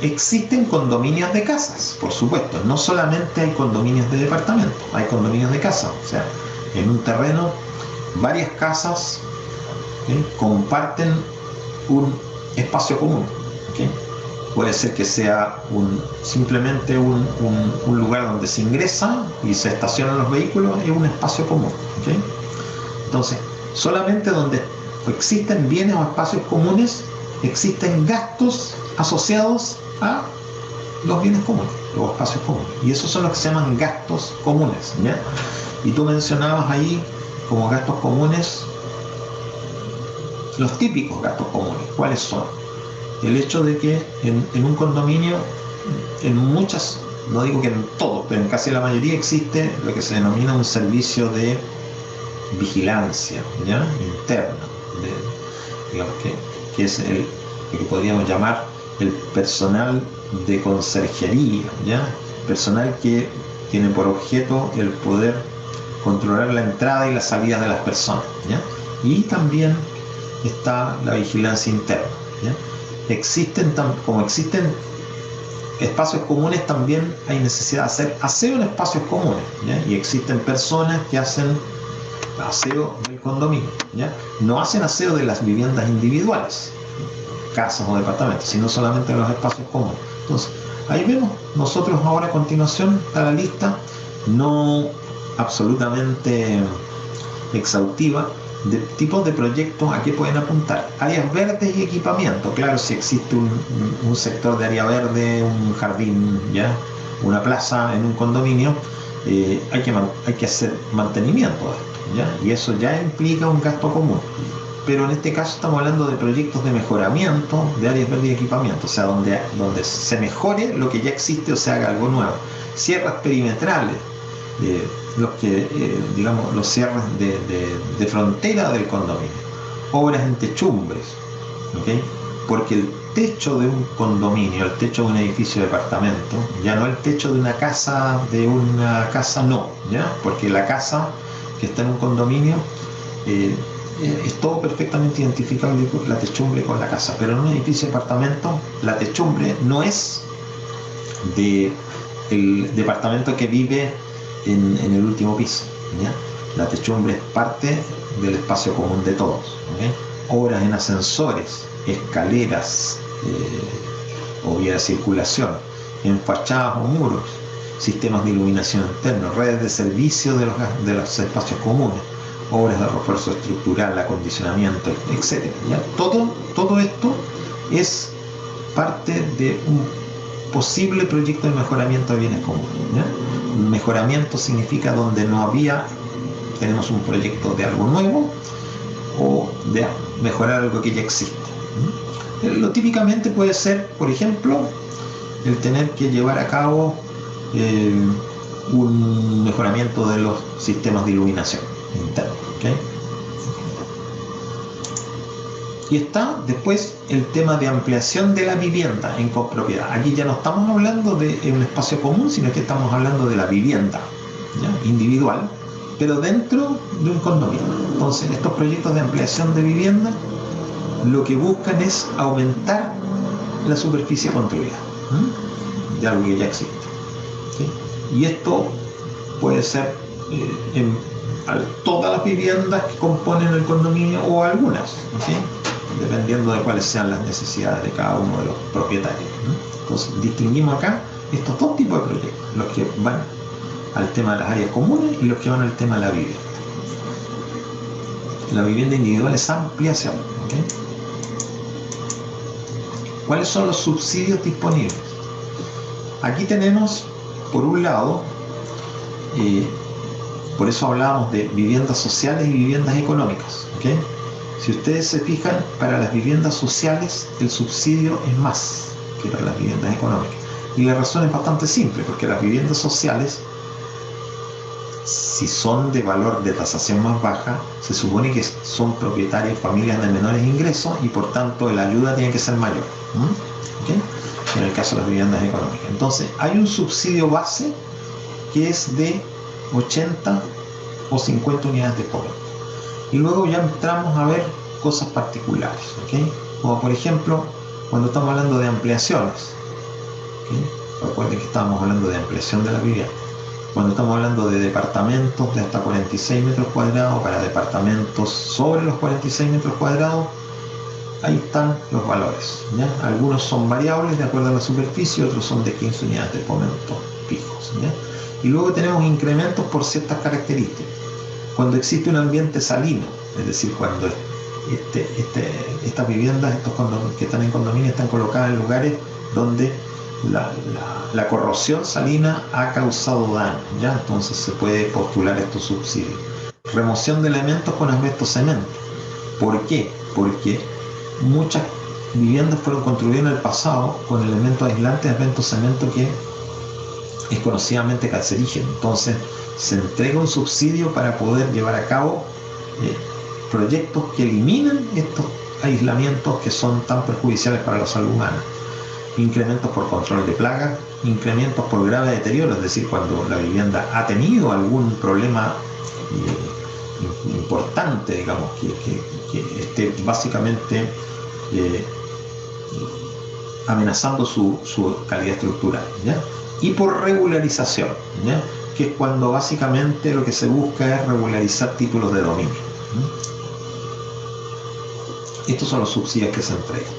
Existen condominios de casas, por supuesto. No solamente hay condominios de departamentos, hay condominios de casas. O sea, en un terreno, varias casas, ¿okay? Comparten un espacio común. ¿Okay? Puede ser que sea simplemente un lugar donde se ingresa y se estacionan los vehículos, es un espacio común. ¿Okay? Entonces, solamente donde existen bienes o espacios comunes, existen gastos asociados a los bienes comunes, los espacios comunes. Y esos son los que se llaman gastos comunes, ¿ya? Y tú mencionabas ahí como gastos comunes los típicos gastos comunes. ¿Cuáles son? El hecho de que en un condominio, en muchas, no digo que en todos, pero en casi la mayoría existe lo que se denomina un servicio de vigilancia, ¿ya? Interna, digamos que es el que podríamos llamar el personal de conserjería, ¿ya? Personal que tiene por objeto el poder controlar la entrada y la salida de las personas, ¿ya? Y también está la vigilancia interna, ¿ya? Como existen espacios comunes, también hay necesidad de hacer aseo en espacios comunes, ¿ya? Y existen personas que hacen aseo del condominio, ¿ya? No hacen aseo de las viviendas individuales, casas o departamentos, sino solamente de los espacios comunes. Entonces, ahí vemos, nosotros ahora a continuación está la lista, no absolutamente exhaustiva, de tipos de proyectos a qué pueden apuntar. Áreas verdes y equipamiento. Claro, si existe un sector de área verde, un jardín, ¿ya? Una plaza en un condominio, hay que hacer mantenimiento de esto, ¿ya? Y eso ya implica un gasto común. Pero en este caso estamos hablando de proyectos de mejoramiento de áreas verdes y equipamiento, o sea, donde se mejore lo que ya existe o se haga algo nuevo. Cierres perimetrales, digamos, los cierres de frontera del condominio, obras en techumbres, ¿okay? Porque el techo de un condominio, el techo de un edificio de departamento, ya no el techo de una casa, no, ¿ya? Porque la casa que está en un condominio es todo perfectamente identificable, la techumbre con la casa, pero en un edificio de departamento la techumbre no es del departamento que vive en el último piso, ¿ya? La techumbre es parte del espacio común de todos, ¿okay? Obras en ascensores, escaleras o vía de circulación, en fachadas o muros, sistemas de iluminación interna, redes de servicio de los espacios comunes, obras de refuerzo estructural, acondicionamiento, etc. ¿Ya? Todo esto es parte de un posible proyecto de mejoramiento de bienes comunes, ¿ya? Mejoramiento significa donde no había, tenemos un proyecto de algo nuevo o de mejorar algo que ya existe. Lo típicamente puede ser, por ejemplo, el tener que llevar a cabo un mejoramiento de los sistemas de iluminación interna. ¿Okay? Y está después el tema de ampliación de la vivienda en copropiedad. Aquí ya no estamos hablando de un espacio común, sino que estamos hablando de la vivienda, ¿ya? Individual, pero dentro de un condominio. Entonces, estos proyectos de ampliación de vivienda lo que buscan es aumentar la superficie construida de algo que ya existe. ¿Sí? Y esto puede ser en todas las viviendas que componen el condominio o algunas, ¿sí? Dependiendo de cuáles sean las necesidades de cada uno de los propietarios, ¿no? Entonces distinguimos acá estos dos tipos de proyectos, los que van al tema de las áreas comunes y los que van al tema de la vivienda. La vivienda individual es ampliación. ¿Okay? ¿Cuáles son los subsidios disponibles? Aquí tenemos, por un lado, por eso hablábamos de viviendas sociales y viviendas económicas. ¿Okay? Si ustedes se fijan, para las viviendas sociales el subsidio es más que para las viviendas económicas. Y la razón es bastante simple, porque las viviendas sociales, si son de valor de tasación más baja, se supone que son propietarias familias de menores ingresos y por tanto la ayuda tiene que ser mayor. ¿Okay? En el caso de las viviendas económicas. Entonces, hay un subsidio base que es de 80 o 50 unidades de fomento. Y luego ya entramos a ver cosas particulares, ¿okay? Como por ejemplo, cuando estamos hablando de ampliaciones, ¿okay? Recuerden que estábamos hablando de ampliación de la vivienda. Cuando estamos hablando de departamentos de hasta 46 metros cuadrados, para departamentos sobre los 46 metros cuadrados, ahí están los valores, ¿ya? Algunos son variables de acuerdo a la superficie, otros son de 15 unidades de fomento fijos, ¿ya? Y luego tenemos incrementos por ciertas características. Cuando existe un ambiente salino, es decir, cuando estas viviendas, estos que están en condominio, están colocadas en lugares donde la corrosión salina ha causado daño, ¿ya? Entonces se puede postular estos subsidios. Remoción de elementos con asbesto cemento. ¿Por qué? Porque muchas viviendas fueron construidas en el pasado con elementos aislantes de asbesto cemento que es conocidamente cancerígeno. Entonces se entrega un subsidio para poder llevar a cabo proyectos que eliminan estos aislamientos que son tan perjudiciales para la salud humana. Incrementos por control de plagas, incrementos por grave deterioro, es decir, cuando la vivienda ha tenido algún problema importante, digamos, que esté básicamente amenazando su calidad estructural, ¿ya? Y por regularización, ¿ya? Que es cuando básicamente lo que se busca es regularizar títulos de dominio, ¿no? Estos son los subsidios que se entregan.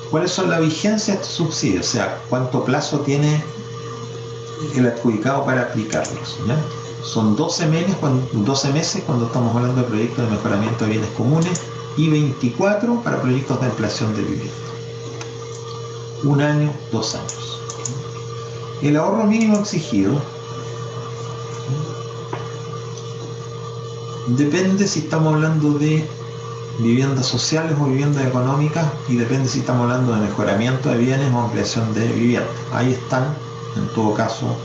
¿Cuáles son la vigencia de estos subsidios? O sea, ¿cuánto plazo tiene el adjudicado para aplicarlos, ¿ya? Son 12 meses cuando estamos hablando de proyectos de mejoramiento de bienes comunes y 24 para proyectos de ampliación de vivienda. 1 año, 2 años. El ahorro mínimo exigido depende si estamos hablando de viviendas sociales o viviendas económicas y depende si estamos hablando de mejoramiento de bienes o ampliación de vivienda. Ahí están, en todo caso,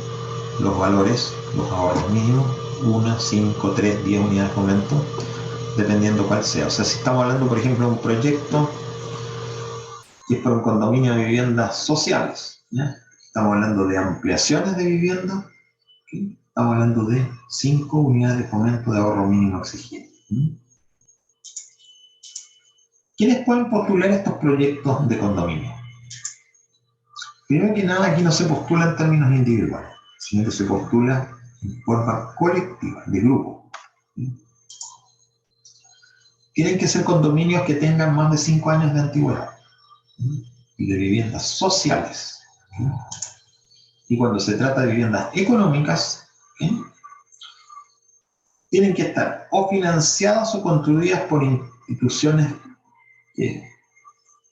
los valores, los ahorros mínimos, 1, 5, 3, 10 unidades de fomento, dependiendo cuál sea. O sea, si estamos hablando, por ejemplo, de un proyecto que es para un condominio de viviendas sociales, ¿ya? Estamos hablando de ampliaciones de vivienda, ¿sí? Estamos hablando de 5 unidades de fomento de ahorro mínimo exigido. ¿Quiénes pueden postular estos proyectos de condominio? Primero que nada, aquí no se postula en términos individuales, sino que se postula en forma colectiva, de grupo. Tienen que ser condominios que tengan más de 5 años de antigüedad y de viviendas sociales. Y cuando se trata de viviendas económicas, tienen que estar o financiadas o construidas por instituciones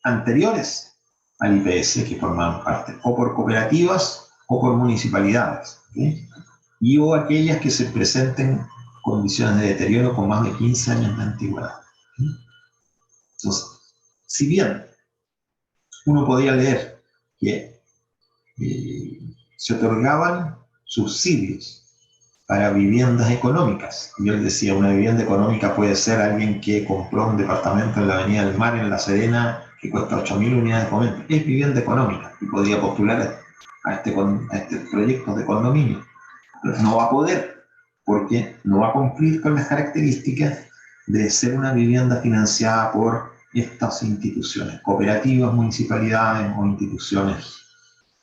anteriores al IPS que formaban parte, o por cooperativas o por municipalidades, ¿okay? Y o aquellas que se presenten condiciones de deterioro con más de 15 años de antigüedad. Entonces, si bien uno podría leer que se otorgaban subsidios para viviendas económicas. Yo les decía, una vivienda económica puede ser alguien que compró un departamento en la Avenida del Mar, en La Serena, que cuesta 8.000 unidades de fomento. Es vivienda económica y podría postular a este proyecto de condominio. Pero no va a poder, porque no va a cumplir con las características de ser una vivienda financiada por estas instituciones, cooperativas, municipalidades o instituciones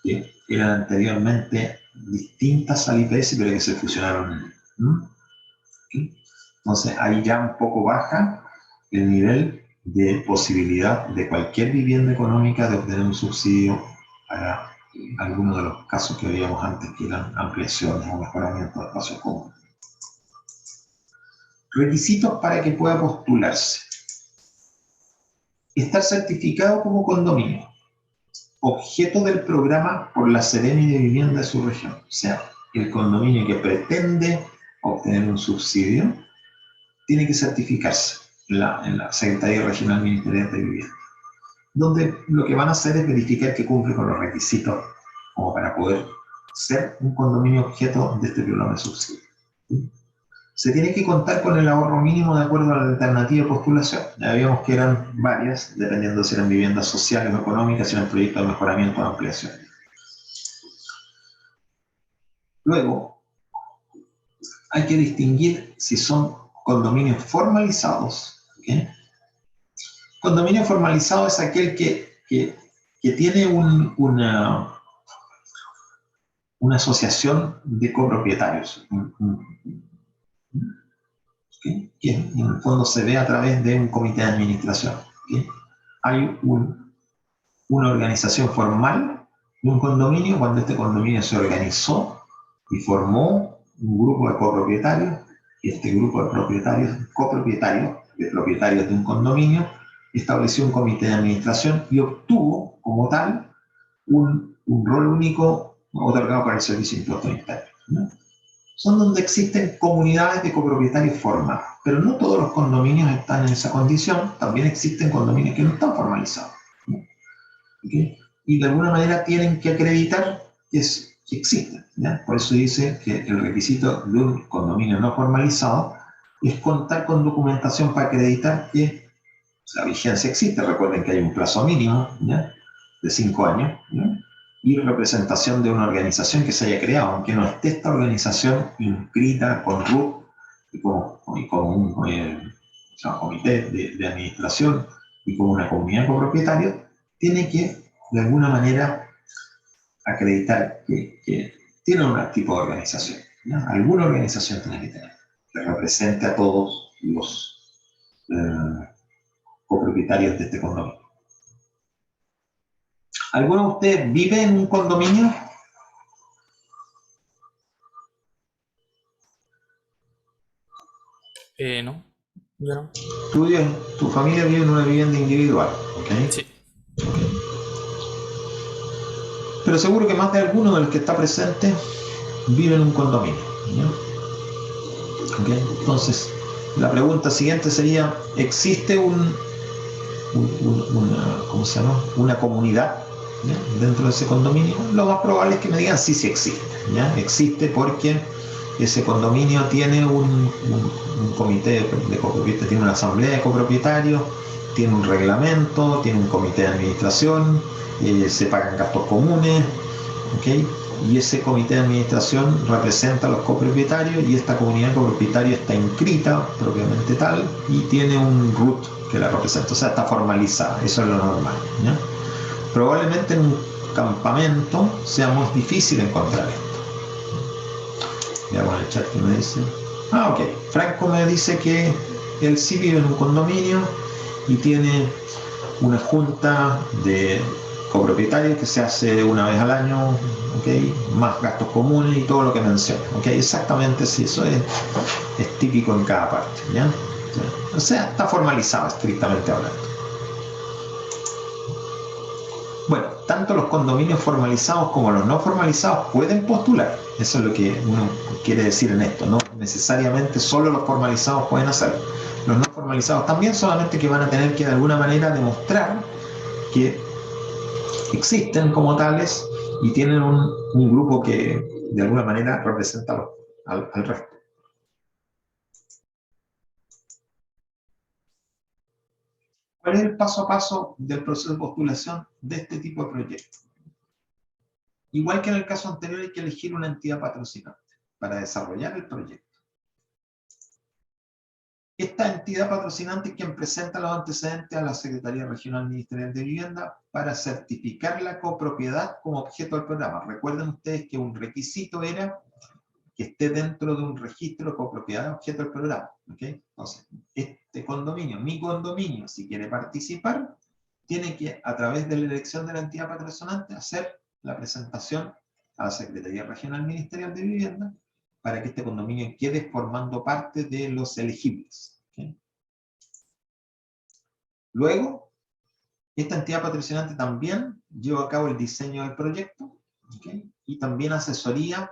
que eran anteriormente distintas al IPS, pero que se fusionaron. ¿Sí? Entonces, ahí ya un poco baja el nivel de posibilidad de cualquier vivienda económica de obtener un subsidio para algunos de los casos que veíamos antes, que eran ampliaciones o mejoramiento de espacios comunes. Requisitos para que pueda postularse. Estar certificado como condominio, objeto del programa por la Seremi de Vivienda de su región. O sea, el condominio que pretende obtener un subsidio tiene que certificarse en la Secretaría Regional Ministerial de Vivienda, donde lo que van a hacer es verificar que cumple con los requisitos como para poder ser un condominio objeto de este programa de subsidio. Se tiene que contar con el ahorro mínimo de acuerdo a la alternativa de postulación. Ya vimos que eran varias, dependiendo si eran viviendas sociales o económicas, si eran proyectos de mejoramiento o ampliación. Luego, hay que distinguir si son condominios formalizados. ¿Okay? Condominio formalizado es aquel que tiene una asociación de copropietarios. ¿Okay? Que en el fondo se ve a través de un comité de administración. ¿Okay? Hay una organización formal de un condominio cuando este condominio se organizó y formó un grupo de copropietarios, y este grupo de copropietarios de un condominio estableció un comité de administración y obtuvo como tal un rol único otorgado por el Servicio de Impuestos Internos, ¿no? Son donde existen comunidades de copropietarios formadas, pero no todos los condominios están en esa condición. También existen condominios que no están formalizados, ¿no? ¿Okay? Y de alguna manera tienen que acreditar que existen, ¿ya? Por eso dice que el requisito de un condominio no formalizado es contar con documentación para acreditar que la vigencia existe. Recuerden que hay un plazo mínimo, ¿ya?, de 5 años, ¿ya?, y representación de una organización que se haya creado, aunque no esté esta organización inscrita con RUT y con un comité de administración y con una comunidad de copropietarios, tiene que de alguna manera acreditar que tiene un tipo de organización, ¿ya? Alguna organización tiene que tener, que represente a todos los copropietarios de este condominio. ¿Alguno de ustedes vive en un condominio? No, yo no. Tu familia vive en una vivienda individual, ¿ok? Sí. Okay. Pero seguro que más de alguno de los que está presente vive en un condominio, ¿ya? ¿Okay? Entonces, la pregunta siguiente sería, ¿existe una comunidad, ¿ya?, dentro de ese condominio? Lo más probable es que me digan sí existe, ¿ya? Existe porque ese condominio tiene un comité de copropietarios, tiene una asamblea de copropietarios, tiene un reglamento, tiene un comité de administración, se pagan gastos comunes, ¿okay? Y ese comité de administración representa a los copropietarios y esta comunidad de copropietarios está inscrita propiamente tal y tiene un RUT que la representa, o sea, está formalizada. Eso es lo normal, ¿ya? Probablemente en un campamento sea muy difícil encontrar esto. Veamos el chat que me dice. Ok. Franco me dice que él sí vive en un condominio y tiene una junta de copropietarios que se hace una vez al año, ¿okay?, más gastos comunes y todo lo que menciona, ¿okay? Exactamente, sí, eso es típico en cada parte, ¿ya? O sea, está formalizado estrictamente hablando. Bueno, tanto los condominios formalizados como los no formalizados pueden postular. Eso es lo que uno quiere decir en esto. No necesariamente solo los formalizados pueden hacerlo. Los no formalizados también, solamente que van a tener que de alguna manera demostrar que existen como tales y tienen un grupo que de alguna manera representa al resto. ¿Cuál es el paso a paso del proceso de postulación de este tipo de proyectos? Igual que en el caso anterior, hay que elegir una entidad patrocinante para desarrollar el proyecto. Esta entidad patrocinante es quien presenta los antecedentes a la Secretaría Regional Ministerial de Vivienda para certificar la copropiedad como objeto del programa. Recuerden ustedes que un requisito era que esté dentro de un registro de copropiedad objeto del programa. ¿Okay? Entonces, este condominio, mi condominio, si quiere participar, tiene que, a través de la elección de la entidad patrocinante, hacer la presentación a la Secretaría Regional Ministerial de Vivienda para que este condominio quede formando parte de los elegibles. ¿Okay? Luego, esta entidad patrocinante también lleva a cabo el diseño del proyecto, ¿okay? Y también asesoría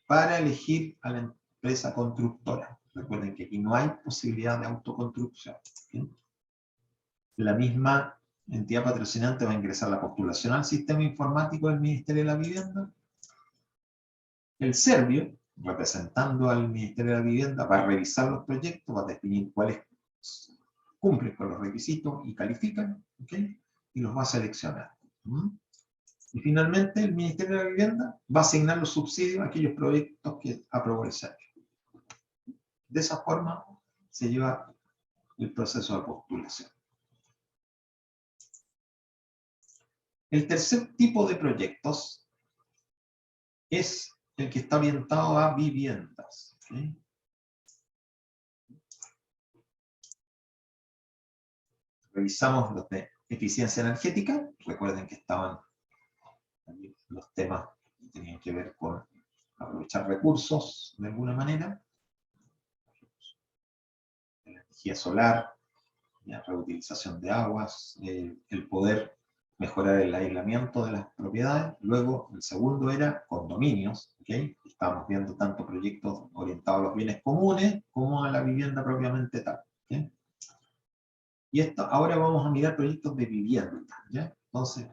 para elegir a la empresa constructora. Recuerden que aquí no hay posibilidad de autoconstrucción. ¿Okay? La misma entidad patrocinante va a ingresar la postulación al sistema informático del Ministerio de la Vivienda. El Servio, representando al Ministerio de la Vivienda, va a revisar los proyectos, va a definir cuáles cumplen con los requisitos y califican, ¿okay? Y los va a seleccionar. Y finalmente el Ministerio de la Vivienda va a asignar los subsidios a aquellos proyectos que aprobó el Servio. De esa forma se lleva el proceso de postulación. El tercer tipo de proyectos es el que está orientado a viviendas. ¿Okay? Revisamos los de eficiencia energética. Recuerden que estaban los temas que tenían que ver con aprovechar recursos de alguna manera. Energía solar, la reutilización de aguas, el poder mejorar el aislamiento de las propiedades. Luego, el segundo era condominios. ¿Okay? Estábamos viendo tanto proyectos orientados a los bienes comunes como a la vivienda propiamente tal. ¿Okay? Y esto, ahora vamos a mirar proyectos de vivienda. ¿Ya? Entonces,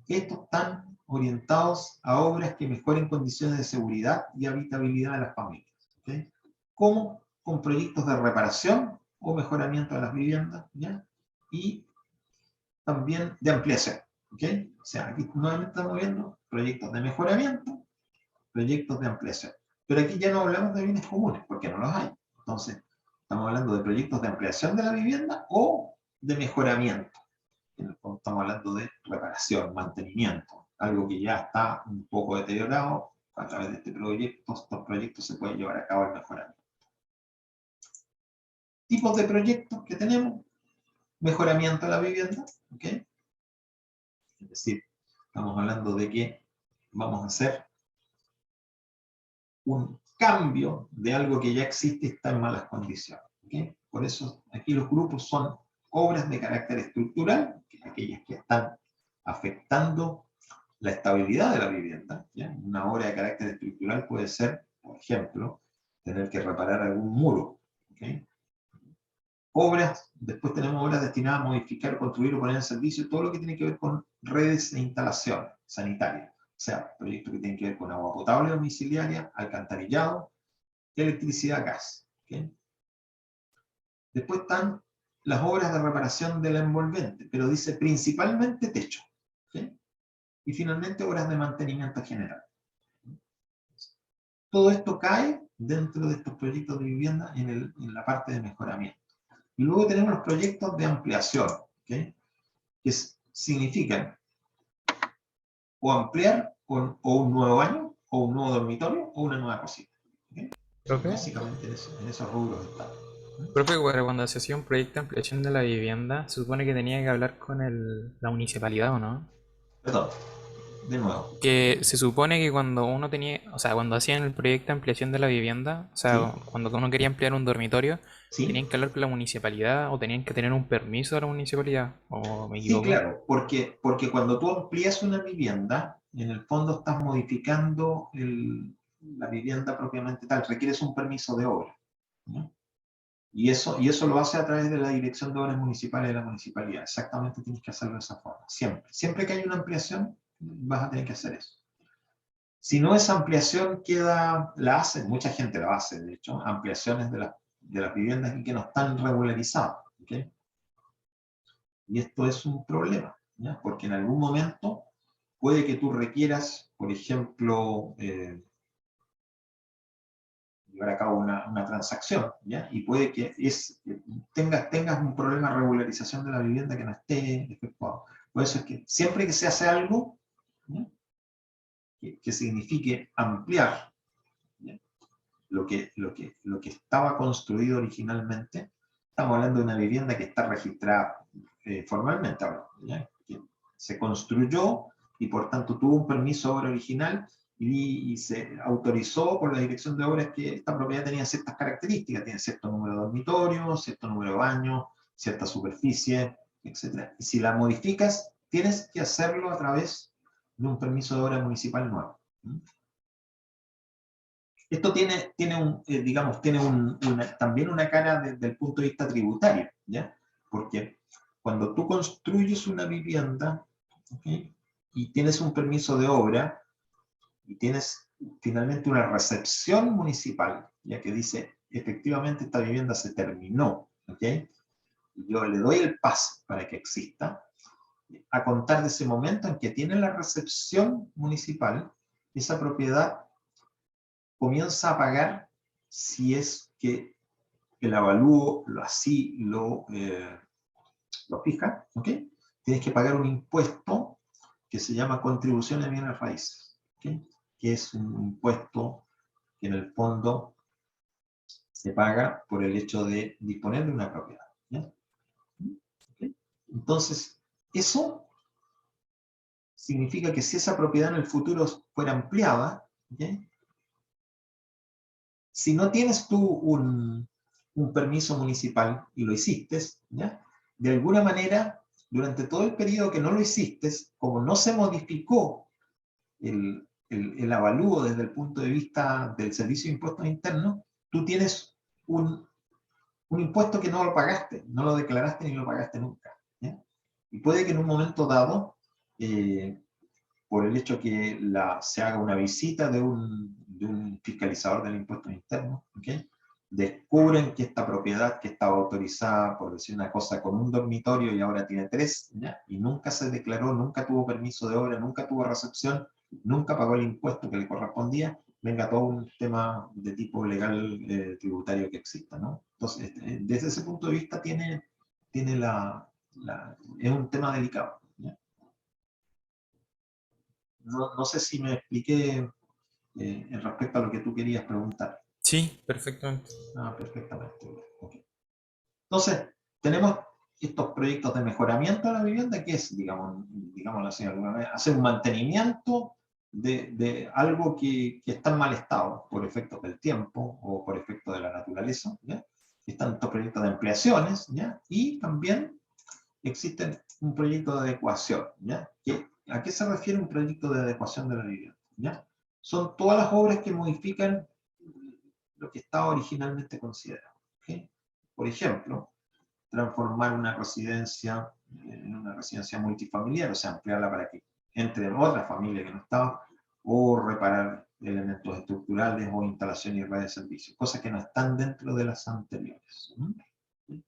estos están orientados a obras que mejoren condiciones de seguridad y habitabilidad de las familias. ¿Okay? Como con proyectos de reparación o mejoramiento de las viviendas, ¿ya? Y también de ampliación. ¿Okay? O sea, aquí nuevamente estamos viendo proyectos de mejoramiento, proyectos de ampliación. Pero aquí ya no hablamos de bienes comunes, porque no los hay. Entonces, estamos hablando de proyectos de ampliación de la vivienda o de mejoramiento. Estamos hablando de reparación, mantenimiento, algo que ya está un poco deteriorado. A través de estos proyectos se puede llevar a cabo el mejoramiento. Tipos de proyectos que tenemos: mejoramiento de la vivienda, ¿okay? Es decir, estamos hablando de que vamos a hacer un cambio de algo que ya existe y está en malas condiciones. ¿Okay? Por eso aquí los grupos son obras de carácter estructural, aquellas que están afectando la estabilidad de la vivienda. ¿Ya? Una obra de carácter estructural puede ser, por ejemplo, tener que reparar algún muro. ¿Okay? Después tenemos obras destinadas a modificar, construir o poner en servicio todo lo que tiene que ver con redes de instalación sanitaria. O sea, proyectos que tienen que ver con agua potable domiciliaria, alcantarillado, electricidad, gas. ¿Okay? Después están las obras de reparación de la envolvente, pero dice principalmente techo. ¿Okay? Y finalmente obras de mantenimiento general. Todo esto cae dentro de estos proyectos de vivienda en la parte de mejoramiento. Y luego tenemos los proyectos de ampliación, ¿okay? Que significan o ampliar o un nuevo baño, o un nuevo dormitorio, o una nueva cocina. ¿Okay? Básicamente en esos rubros están. Profe, cuando se hacía un proyecto de ampliación de la vivienda, se supone que tenía que hablar con la municipalidad, ¿o no? Perdón, de nuevo. Que se supone que cuando uno tenía, o sea, cuando hacían el proyecto de ampliación de la vivienda, o sea, ¿Sí? cuando uno quería ampliar un dormitorio, ¿Sí? tenían que hablar con la municipalidad o tenían que tener un permiso de la municipalidad, ¿o me Sí, equivoco? claro, porque cuando tú amplías una vivienda, en el fondo estás modificando la vivienda propiamente tal, requieres un permiso de obra. ¿No? Y eso lo hace a través de la Dirección de Obras Municipales de la Municipalidad. Exactamente tienes que hacerlo de esa forma, siempre. Siempre que hay una ampliación, vas a tener que hacer eso. Si no, esa ampliación la hace, mucha gente la hace, de hecho, ampliaciones de las viviendas que no están regularizadas. ¿Okay? Y esto es un problema, ¿ya? Porque en algún momento puede que tú requieras, por ejemplo, llevar a cabo una transacción, ¿ya? Y puede que tengas un problema de regularización de la vivienda que no esté efectuado. Por eso es que siempre que se hace algo, ¿ya? que signifique ampliar, ¿ya? Lo que estaba construido originalmente, estamos hablando de una vivienda que está registrada formalmente ahora, ¿ya? Que se construyó y por tanto tuvo un permiso de obra original y se autorizó por la dirección de obras que esta propiedad tenía ciertas características, tiene cierto número de dormitorios, cierto número de baños, cierta superficie, etc. Y si la modificas, tienes que hacerlo a través de un permiso de obra municipal nuevo. Esto digamos, tiene también una cara desde el punto de vista tributario, ¿ya? Porque cuando tú construyes una vivienda, ¿okay? Y tienes un permiso de obra, y tienes finalmente una recepción municipal, ya que dice, efectivamente esta vivienda se terminó, ¿ok? Y yo le doy el paso para que exista, a contar de ese momento en que tiene la recepción municipal, esa propiedad comienza a pagar si es que el avalúo así lo fija, ¿ok? Tienes que pagar un impuesto que se llama contribución de bienes raíces, ¿ok? Que es un impuesto que en el fondo se paga por el hecho de disponer de una propiedad, ¿ya? ¿Okay? Entonces, eso significa que si esa propiedad en el futuro fuera ampliada, ¿okay? Si no tienes tú un permiso municipal y lo hiciste, ¿ya? De alguna manera, durante todo el periodo que no lo hiciste, como no se modificó el avalúo desde el punto de vista del Servicio de Impuestos Internos, tú tienes un impuesto que no lo pagaste, no lo declaraste ni lo pagaste nunca, ¿ya? Y puede que en un momento dado, por el hecho que se haga una visita de un fiscalizador del impuesto interno, ¿okay? Descubren que esta propiedad que estaba autorizada, por decir una cosa, con un dormitorio y ahora tiene 3, ¿ya? Y nunca se declaró, nunca tuvo permiso de obra, nunca tuvo recepción, nunca pagó el impuesto que le correspondía, venga todo un tema de tipo legal tributario que exista, ¿no? Entonces, desde ese punto de vista es un tema delicado, ¿ya? No sé si me expliqué en respecto a lo que tú querías preguntar. Sí, perfectamente. Perfectamente. Okay. Entonces, tenemos estos proyectos de mejoramiento de la vivienda, que es, digamos así, hacer un mantenimiento de algo que está en mal estado, por efectos del tiempo o por efectos de la naturaleza, ¿ya? Están estos proyectos de ampliaciones, ¿ya? Y también existe un proyecto de adecuación, ¿ya? ¿A qué se refiere un proyecto de adecuación de la vivienda? ¿Ya? Son todas las obras que modifican lo que estaba originalmente considerado, ¿okay? Por ejemplo, transformar una residencia en una residencia multifamiliar, o sea, ampliarla para que entre otra familia que no estaba, o reparar elementos estructurales o instalación y red de servicios, cosas que no están dentro de las anteriores. O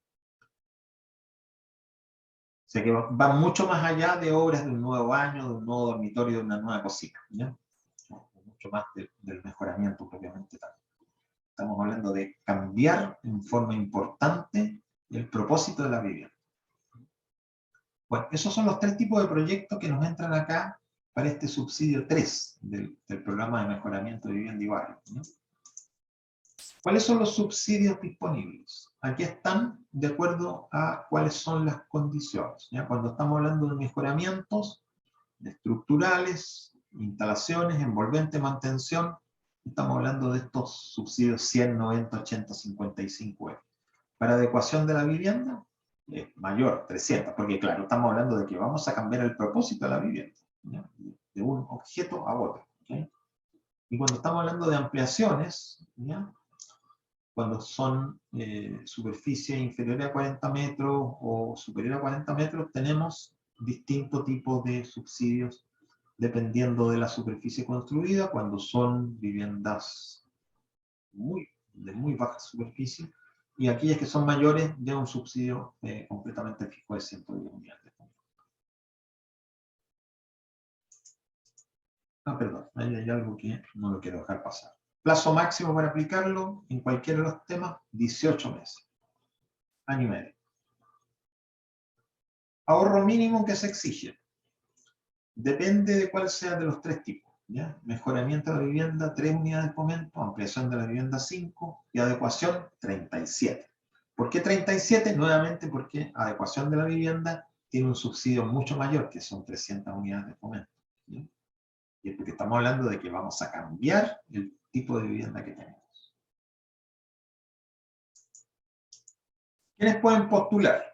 sea que va mucho más allá de obras de un nuevo baño, de un nuevo dormitorio, de una nueva cocina, ¿ya? Mucho más del mejoramiento propiamente tal. Estamos hablando de cambiar en forma importante el propósito de la vivienda. Bueno, esos son los 3 tipos de proyectos que nos entran acá para este subsidio 3 del programa de mejoramiento de vivienda y barrio, ¿no? ¿Cuáles son los subsidios disponibles? Aquí están de acuerdo a cuáles son las condiciones, ¿ya? Cuando estamos hablando de mejoramientos estructurales, instalaciones, envolvente, mantención, estamos hablando de estos subsidios 100, 90, 80, 55 euros. Para adecuación de la vivienda, mayor, 300, porque claro, estamos hablando de que vamos a cambiar el propósito de la vivienda, ¿ya? De un objeto a otro, ¿okay? Y cuando estamos hablando de ampliaciones, ¿ya? Cuando son superficies inferiores a 40 metros o superior a 40 metros, tenemos distintos tipos de subsidios dependiendo de la superficie construida, cuando son viviendas de muy baja superficie, y aquellas que son mayores de un subsidio completamente fijo de 110 unidades. Ah, perdón, ahí hay algo que no lo quiero dejar pasar. Plazo máximo para aplicarlo en cualquiera de los temas, 18 meses. Año y medio. Ahorro mínimo que se exige. Depende de cuál sea de los tres tipos. ¿Ya? Mejoramiento de la vivienda, 3 unidades de fomento, ampliación de la vivienda, 5, y adecuación, 37. ¿Por qué 37? Nuevamente porque adecuación de la vivienda tiene un subsidio mucho mayor, que son 300 unidades de fomento. ¿Ya? Y es porque estamos hablando de que vamos a cambiar el tipo de vivienda que tenemos. ¿Quiénes pueden postular?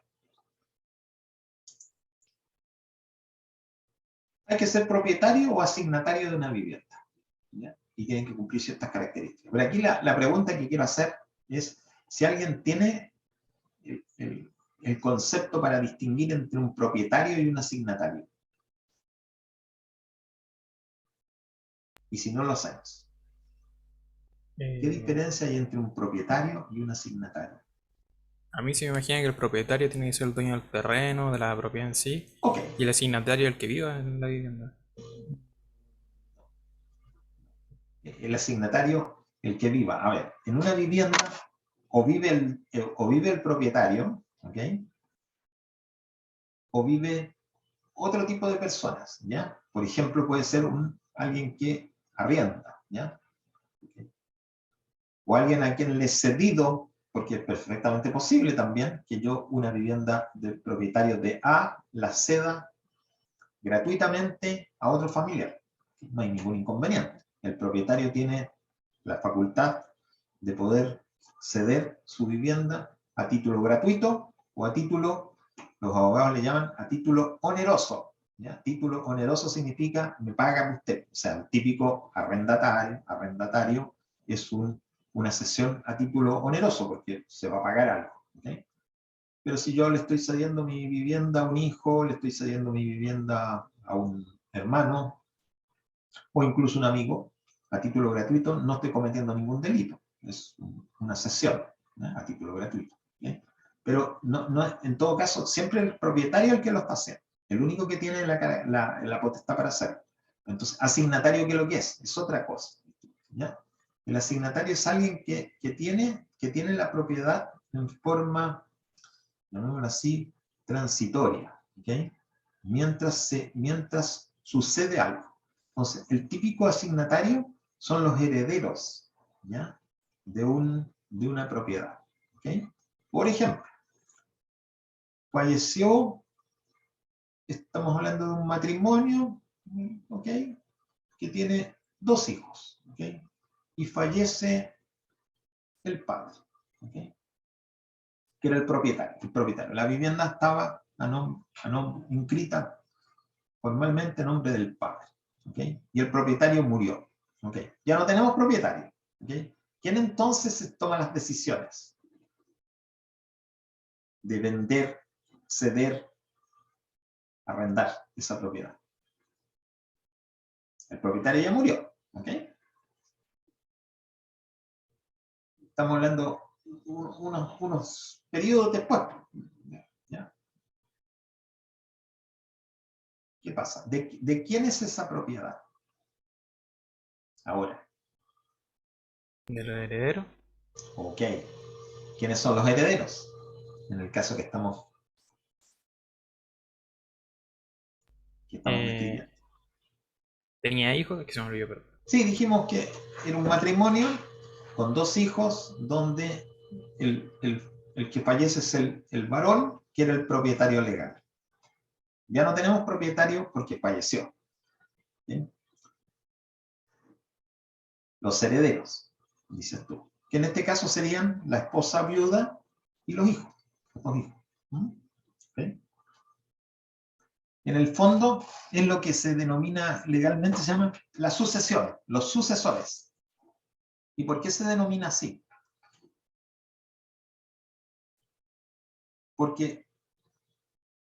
Hay que ser propietario o asignatario de una vivienda. ¿Ya? Y tienen que cumplir ciertas características. Pero aquí la pregunta que quiero hacer es si alguien tiene el concepto para distinguir entre un propietario y un asignatario. Y si no lo hacemos, ¿qué diferencia hay entre un propietario y un asignatario? A mí se me imagina que el propietario tiene que ser el dueño del terreno, de la propiedad en sí, Ok. y el asignatario el que viva en la vivienda. El asignatario, el que viva. A ver, en una vivienda o vive el propietario, ¿ok? O vive otro tipo de personas, ¿ya? Por ejemplo, puede ser alguien que arrienda, ¿ya? ¿Okay? O alguien a quien le he cedido, porque es perfectamente posible también que yo una vivienda del propietario de A la ceda gratuitamente a otro familiar. No hay ningún inconveniente. El propietario tiene la facultad de poder ceder su vivienda a título gratuito o a título, los abogados le llaman a título oneroso. ¿Ya? Título oneroso significa me paga usted. O sea, el típico arrendatario es una cesión a título oneroso porque se va a pagar algo. ¿Okay? Pero si yo le estoy cediendo mi vivienda a un hijo, le estoy cediendo mi vivienda a un hermano o incluso un amigo a título gratuito, no estoy cometiendo ningún delito. Es una cesión, ¿no? A título gratuito. ¿Sí? Pero en todo caso, siempre el propietario es el que lo está haciendo. El único que tiene la potestad para hacerlo. Entonces, asignatario, ¿qué es lo que es? Es otra cosa. ¿Ya? El asignatario es alguien que tiene la propiedad en forma, llamémoslo así, transitoria. ¿Okay? Mientras sucede algo. Entonces, el típico asignatario son los herederos, ¿ya? de una propiedad. ¿Okay? Por ejemplo, falleció, estamos hablando de un matrimonio, ¿okay? Que tiene 2 hijos, ¿okay? Y fallece el padre, ¿okay? Que era el propietario. La vivienda estaba inscrita formalmente a nombre del padre, ¿okay? Y el propietario murió, ¿okay? Ya no tenemos propietario, ¿okay? ¿Quién entonces toma las decisiones de vender, ceder, arrendar esa propiedad? El propietario ya murió, ¿ok? Estamos hablando unos periodos después. ¿Ya? ¿Qué pasa? ¿De quién es esa propiedad? Ahora. ¿De los herederos? Ok. ¿Quiénes son los herederos? En el caso que estamos describiendo. ¿Tenía hijos? Es que se me olvidó, pero... Sí, dijimos que era un matrimonio con 2 hijos donde el que fallece es el varón, que era el propietario legal. Ya no tenemos propietario porque falleció. ¿Bien? Los herederos, dices tú, que en este caso serían la esposa viuda y los hijos. Los hijos. ¿Okay? En el fondo es lo que se denomina legalmente, se llama la sucesión, los sucesores. ¿Y por qué se denomina así? Porque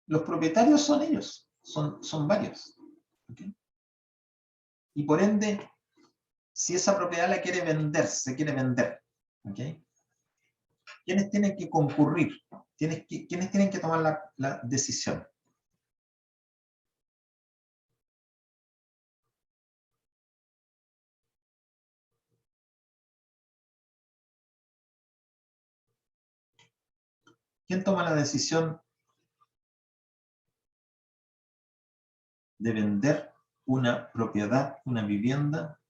los propietarios son ellos, son varios. ¿Okay? Y por ende, si esa propiedad la quiere vender, se quiere vender, ¿ok? ¿Quiénes tienen que concurrir? ¿Quiénes tienen que tomar la decisión? ¿Quién toma la decisión de vender una propiedad, una vivienda,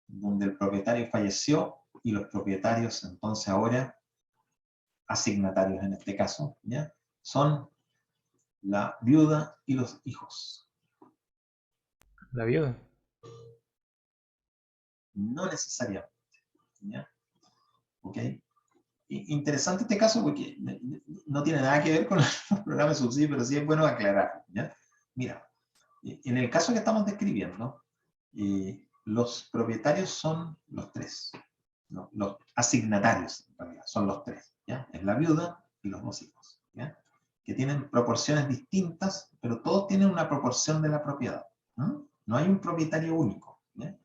donde el propietario falleció y los propietarios entonces ahora, asignatarios en este caso, ¿ya? Son la viuda y los hijos? La viuda. No necesariamente, ¿ya? ¿Ok? Interesante este caso porque no tiene nada que ver con los programas de subsidio, pero sí es bueno aclarar, ¿ya? Mira, en el caso que estamos describiendo, los propietarios son los tres, ¿no? Los asignatarios, en realidad, son los tres, ¿ya? Es la viuda y los dos hijos, ¿ya? Que tienen proporciones distintas, pero todos tienen una proporción de la propiedad, ¿no? No hay un propietario único, ¿ya?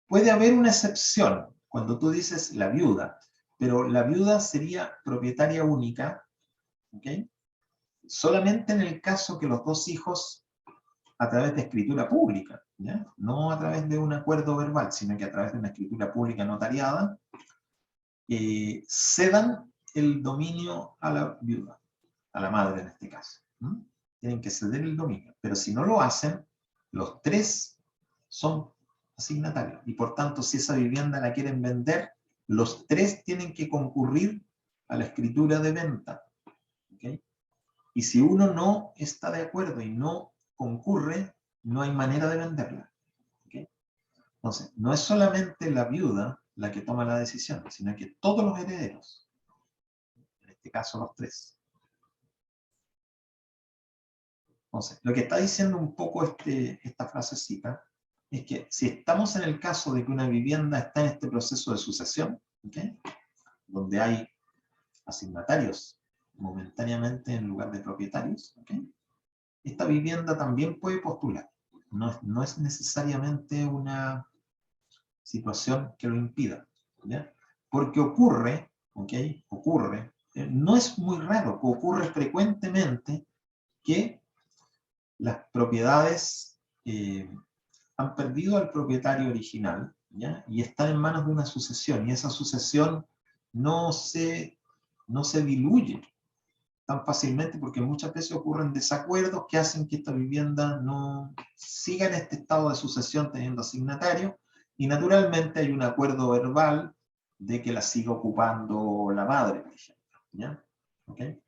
Puede haber una excepción cuando tú dices la viuda, pero la viuda sería propietaria única, ¿ok? Solamente en el caso que los dos hijos, a través de escritura pública, ¿ya? No a través de un acuerdo verbal, sino que a través de una escritura pública notariada, cedan el dominio a la viuda, a la madre en este caso. ¿No? Tienen que ceder el dominio, pero si no lo hacen, los tres son asignatarios. Y por tanto, si esa vivienda la quieren vender, los tres tienen que concurrir a la escritura de venta. ¿Okay? Y si uno no está de acuerdo y no concurre, no hay manera de venderla. ¿Okay? Entonces, no es solamente la viuda la que toma la decisión, sino que todos los herederos, en este caso los tres. Entonces, lo que está diciendo un poco esta frasecita es que si estamos en el caso de que una vivienda está en este proceso de sucesión, ¿okay? Donde hay asignatarios momentáneamente en lugar de propietarios, ¿okay? Esta vivienda también puede postular. No es necesariamente una situación que lo impida, ¿ya? Porque ocurre, ¿ok? Ocurre, no es muy raro, ocurre frecuentemente que las propiedades han perdido al propietario original, ¿ya? Y están en manos de una sucesión, y esa sucesión no se diluye tan fácilmente porque muchas veces ocurren desacuerdos que hacen que esta vivienda no siga en este estado de sucesión teniendo asignatario, y naturalmente hay un acuerdo verbal de que la siga ocupando la madre, por ejemplo, ¿ya? ¿Okay?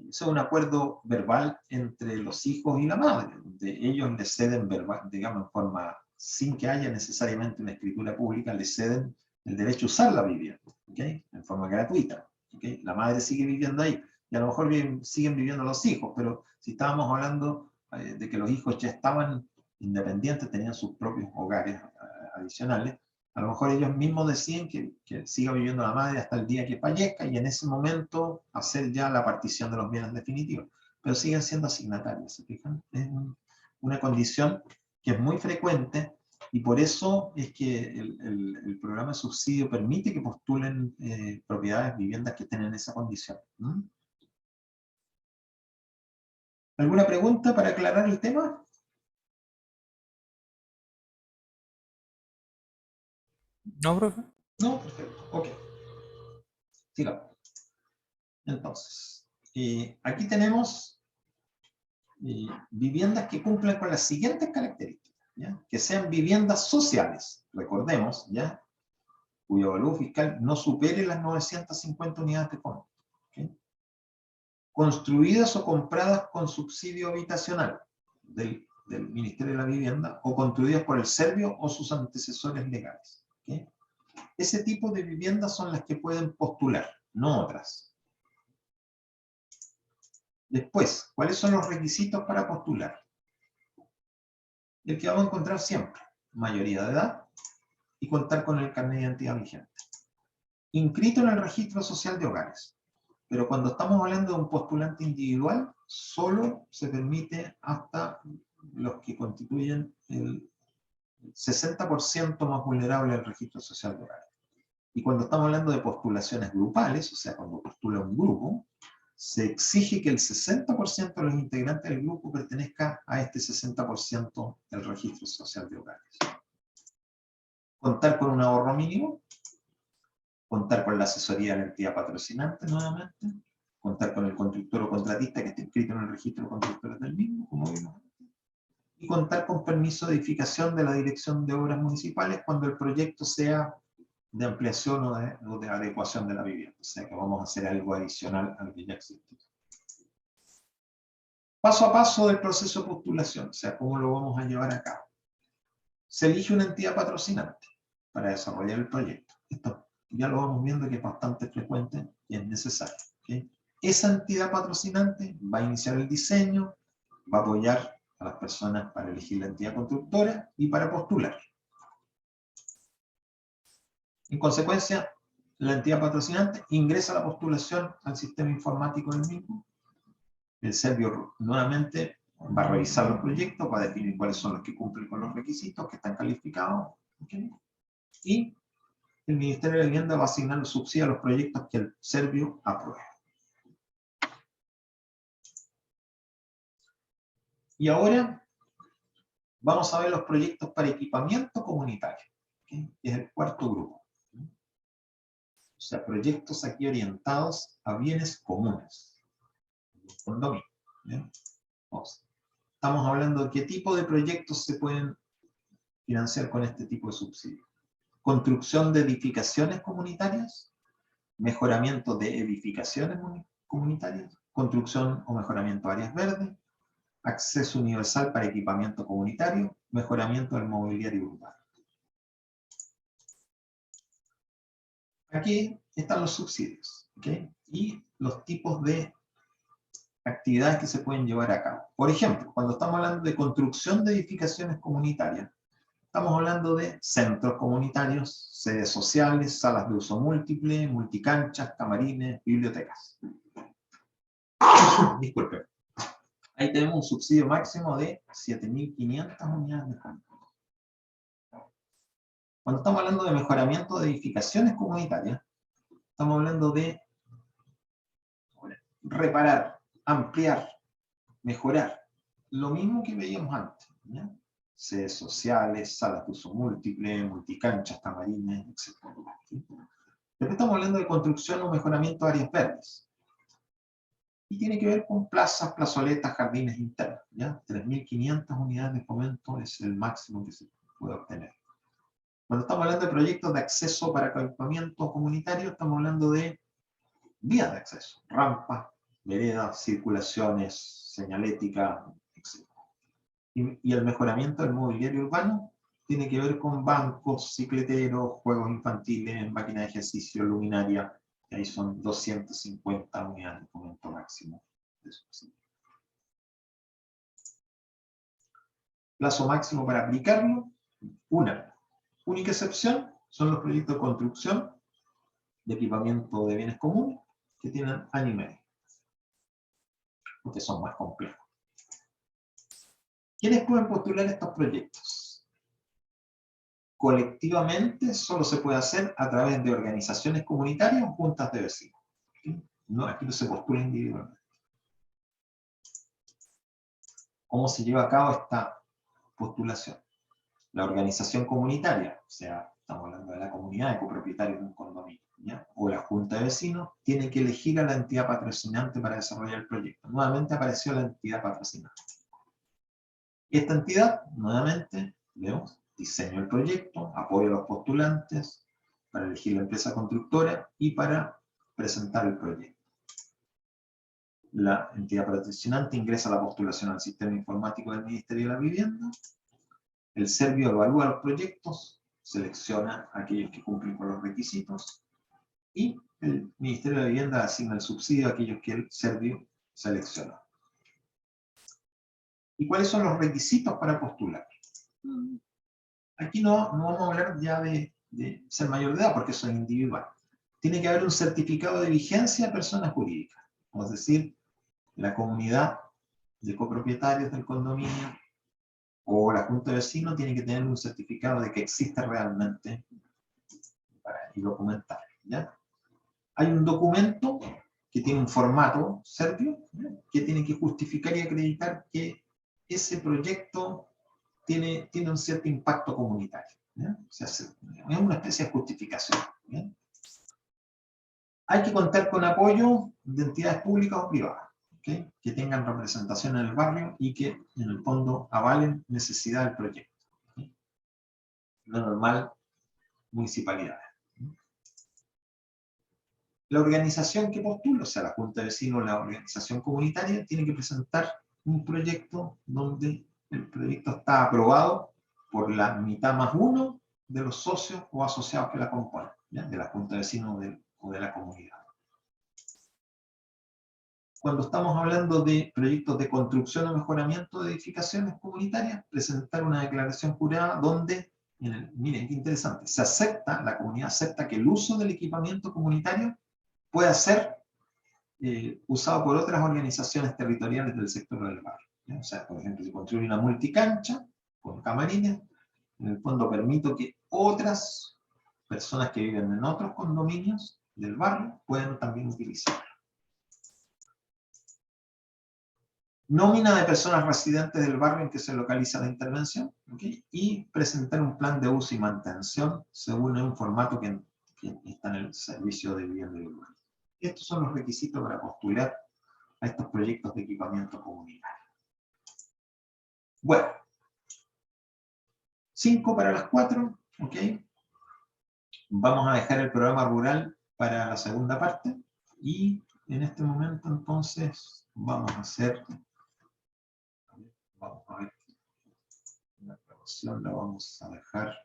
Eso es un acuerdo verbal entre los hijos y la madre, donde ellos le ceden verbal, digamos, en forma, sin que haya necesariamente una escritura pública, le ceden el derecho a usar la vivienda, ¿okay? En forma gratuita. ¿Okay? La madre sigue viviendo ahí, y a lo mejor siguen viviendo los hijos, pero si estábamos hablando de que los hijos ya estaban independientes, tenían sus propios hogares adicionales, a lo mejor ellos mismos deciden que siga viviendo la madre hasta el día que fallezca y en ese momento hacer ya la partición de los bienes definitivos. Pero siguen siendo asignatarios, ¿se fijan? Es una condición que es muy frecuente y por eso es que el programa de subsidio permite que postulen propiedades, viviendas que estén en esa condición. ¿Mm? ¿Alguna pregunta para aclarar el tema? No, profe. No, perfecto. Ok. Sigamos. Entonces, aquí tenemos viviendas que cumplan con las siguientes características, ¿ya? Que sean viviendas sociales, recordemos, ¿ya? Cuyo valor fiscal no supere las 950 unidades de fondo. ¿Okay? Construidas o compradas con subsidio habitacional del Ministerio de la Vivienda o construidas por el Servio o sus antecesores legales. ¿Okay? Ese tipo de viviendas son las que pueden postular, no otras. Después, ¿cuáles son los requisitos para postular? El que vamos a encontrar siempre: mayoría de edad y contar con el carnet de identidad vigente. Inscrito en el registro social de hogares. Pero cuando estamos hablando de un postulante individual, solo se permite hasta los que constituyen 60% más vulnerable al registro social de hogares. Y cuando estamos hablando de postulaciones grupales, o sea, cuando postula un grupo, se exige que el 60% de los integrantes del grupo pertenezca a este 60% del registro social de hogares. Contar con un ahorro mínimo, contar con la asesoría de la entidad patrocinante nuevamente, contar con el constructor o contratista que esté inscrito en el registro de constructores del mismo, como vimos antes, y contar con permiso de edificación de la Dirección de Obras Municipales cuando el proyecto sea de ampliación o de adecuación de la vivienda, o sea que vamos a hacer algo adicional a lo que ya existe. Paso a paso del proceso de postulación, o sea, cómo lo vamos a llevar a cabo. Se elige una entidad patrocinante para desarrollar el proyecto. Esto ya lo vamos viendo que es bastante frecuente y es necesario. ¿Okay? Esa entidad patrocinante va a iniciar el diseño, va a apoyar a las personas para elegir la entidad constructora y para postular. En consecuencia, la entidad patrocinante ingresa la postulación al sistema informático del mismo. El Servio nuevamente va a revisar los proyectos, va a definir cuáles son los que cumplen con los requisitos, que están calificados. ¿Okay? Y el Ministerio de Vivienda va a asignar los subsidios a los proyectos que el Servio apruebe. Y ahora vamos a ver los proyectos para equipamiento comunitario, ¿okay? Que es el cuarto grupo. O sea, proyectos aquí orientados a bienes comunes. Condominio. Estamos hablando de qué tipo de proyectos se pueden financiar con este tipo de subsidios. Construcción de edificaciones comunitarias, mejoramiento de edificaciones comunitarias, construcción o mejoramiento de áreas verdes, acceso universal para equipamiento comunitario, mejoramiento del mobiliario urbano. Aquí están los subsidios, ¿okay? Y los tipos de actividades que se pueden llevar a cabo. Por ejemplo, cuando estamos hablando de construcción de edificaciones comunitarias, estamos hablando de centros comunitarios, sedes sociales, salas de uso múltiple, multicanchas, camarines, bibliotecas. Disculpe. Ahí tenemos un subsidio máximo de 7.500 unidades de campo. Cuando estamos hablando de mejoramiento de edificaciones comunitarias, estamos hablando de reparar, ampliar, mejorar. Lo mismo que veíamos antes. ¿Ya? Sedes sociales, salas de uso múltiple, multicanchas, camarines, etc. Después estamos hablando de construcción o mejoramiento de áreas verdes. Y tiene que ver con plazas, plazoletas, jardines internos. 3.500 unidades de fomento es el máximo que se puede obtener. Cuando estamos hablando de proyectos de acceso para equipamiento comunitario, estamos hablando de vías de acceso, rampas, veredas, circulaciones, señalética, etc. Y el mejoramiento del mobiliario urbano tiene que ver con bancos, cicleteros, juegos infantiles, máquinas de ejercicio, luminaria. Y ahí son 250 unidades de fomento máximo de subsidio. Plazo máximo para aplicarlo, una única excepción son los proyectos de construcción de equipamiento de bienes comunes que tienen año y medio, porque son más complejos. ¿Quiénes pueden postular estos proyectos? Colectivamente solo se puede hacer a través de organizaciones comunitarias o juntas de vecinos. No, aquí no se postula individualmente. ¿Cómo se lleva a cabo esta postulación? La organización comunitaria, o sea, estamos hablando de la comunidad de copropietarios de un condominio, ¿ya? O la junta de vecinos, tiene que elegir a la entidad patrocinante para desarrollar el proyecto. Nuevamente apareció la entidad patrocinante. Esta entidad, nuevamente, vemos, diseño del proyecto, apoyo a los postulantes, para elegir la empresa constructora y para presentar el proyecto. La entidad patrocinante ingresa la postulación al sistema informático del Ministerio de la Vivienda. El Servio evalúa los proyectos, selecciona a aquellos que cumplen con los requisitos y el Ministerio de la Vivienda asigna el subsidio a aquellos que el Servio selecciona. ¿Y cuáles son los requisitos para postular? Aquí no vamos a hablar ya de ser mayor de edad, porque eso es individual. Tiene que haber un certificado de vigencia de personas jurídicas, es decir, la comunidad de copropietarios del condominio o la junta de vecinos tiene que tener un certificado de que existe realmente y documentarlo, ¿ya? Hay un documento que tiene un formato serbio, ¿ya? Que tiene que justificar y acreditar que ese proyecto tiene un cierto impacto comunitario, ¿ya? O sea, es una especie de justificación, ¿ya? Hay que contar con apoyo de entidades públicas o privadas, ¿okay? Que tengan representación en el barrio y que en el fondo avalen necesidad del proyecto, ¿okay? Lo normal, municipalidades. La organización que postula, o sea, la junta de vecinos, la organización comunitaria, tiene que presentar un proyecto donde el proyecto está aprobado por la mitad más uno de los socios o asociados que la componen, ¿ya? De la junta de vecinos o de la comunidad. Cuando estamos hablando de proyectos de construcción o mejoramiento de edificaciones comunitarias, presentar una declaración jurada donde, miren qué interesante, la comunidad acepta que el uso del equipamiento comunitario pueda ser usado por otras organizaciones territoriales del sector del barrio, ¿ya? O sea, por ejemplo, si construye una multicancha con camarines, en el fondo permito que otras personas que viven en otros condominios del barrio puedan también utilizarlo. Nómina de personas residentes del barrio en que se localiza la intervención, ¿okay? Y presentar un plan de uso y mantención según un formato que está en el servicio de vivienda y urbanismo. Estos son los requisitos para postular a estos proyectos de equipamiento comunitario. Bueno, 5 para las 4, ¿ok? Vamos a dejar el programa rural para la segunda parte y en este momento entonces vamos a hacer, vamos a ver, la grabación la vamos a dejar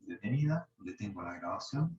detenida, detengo la grabación.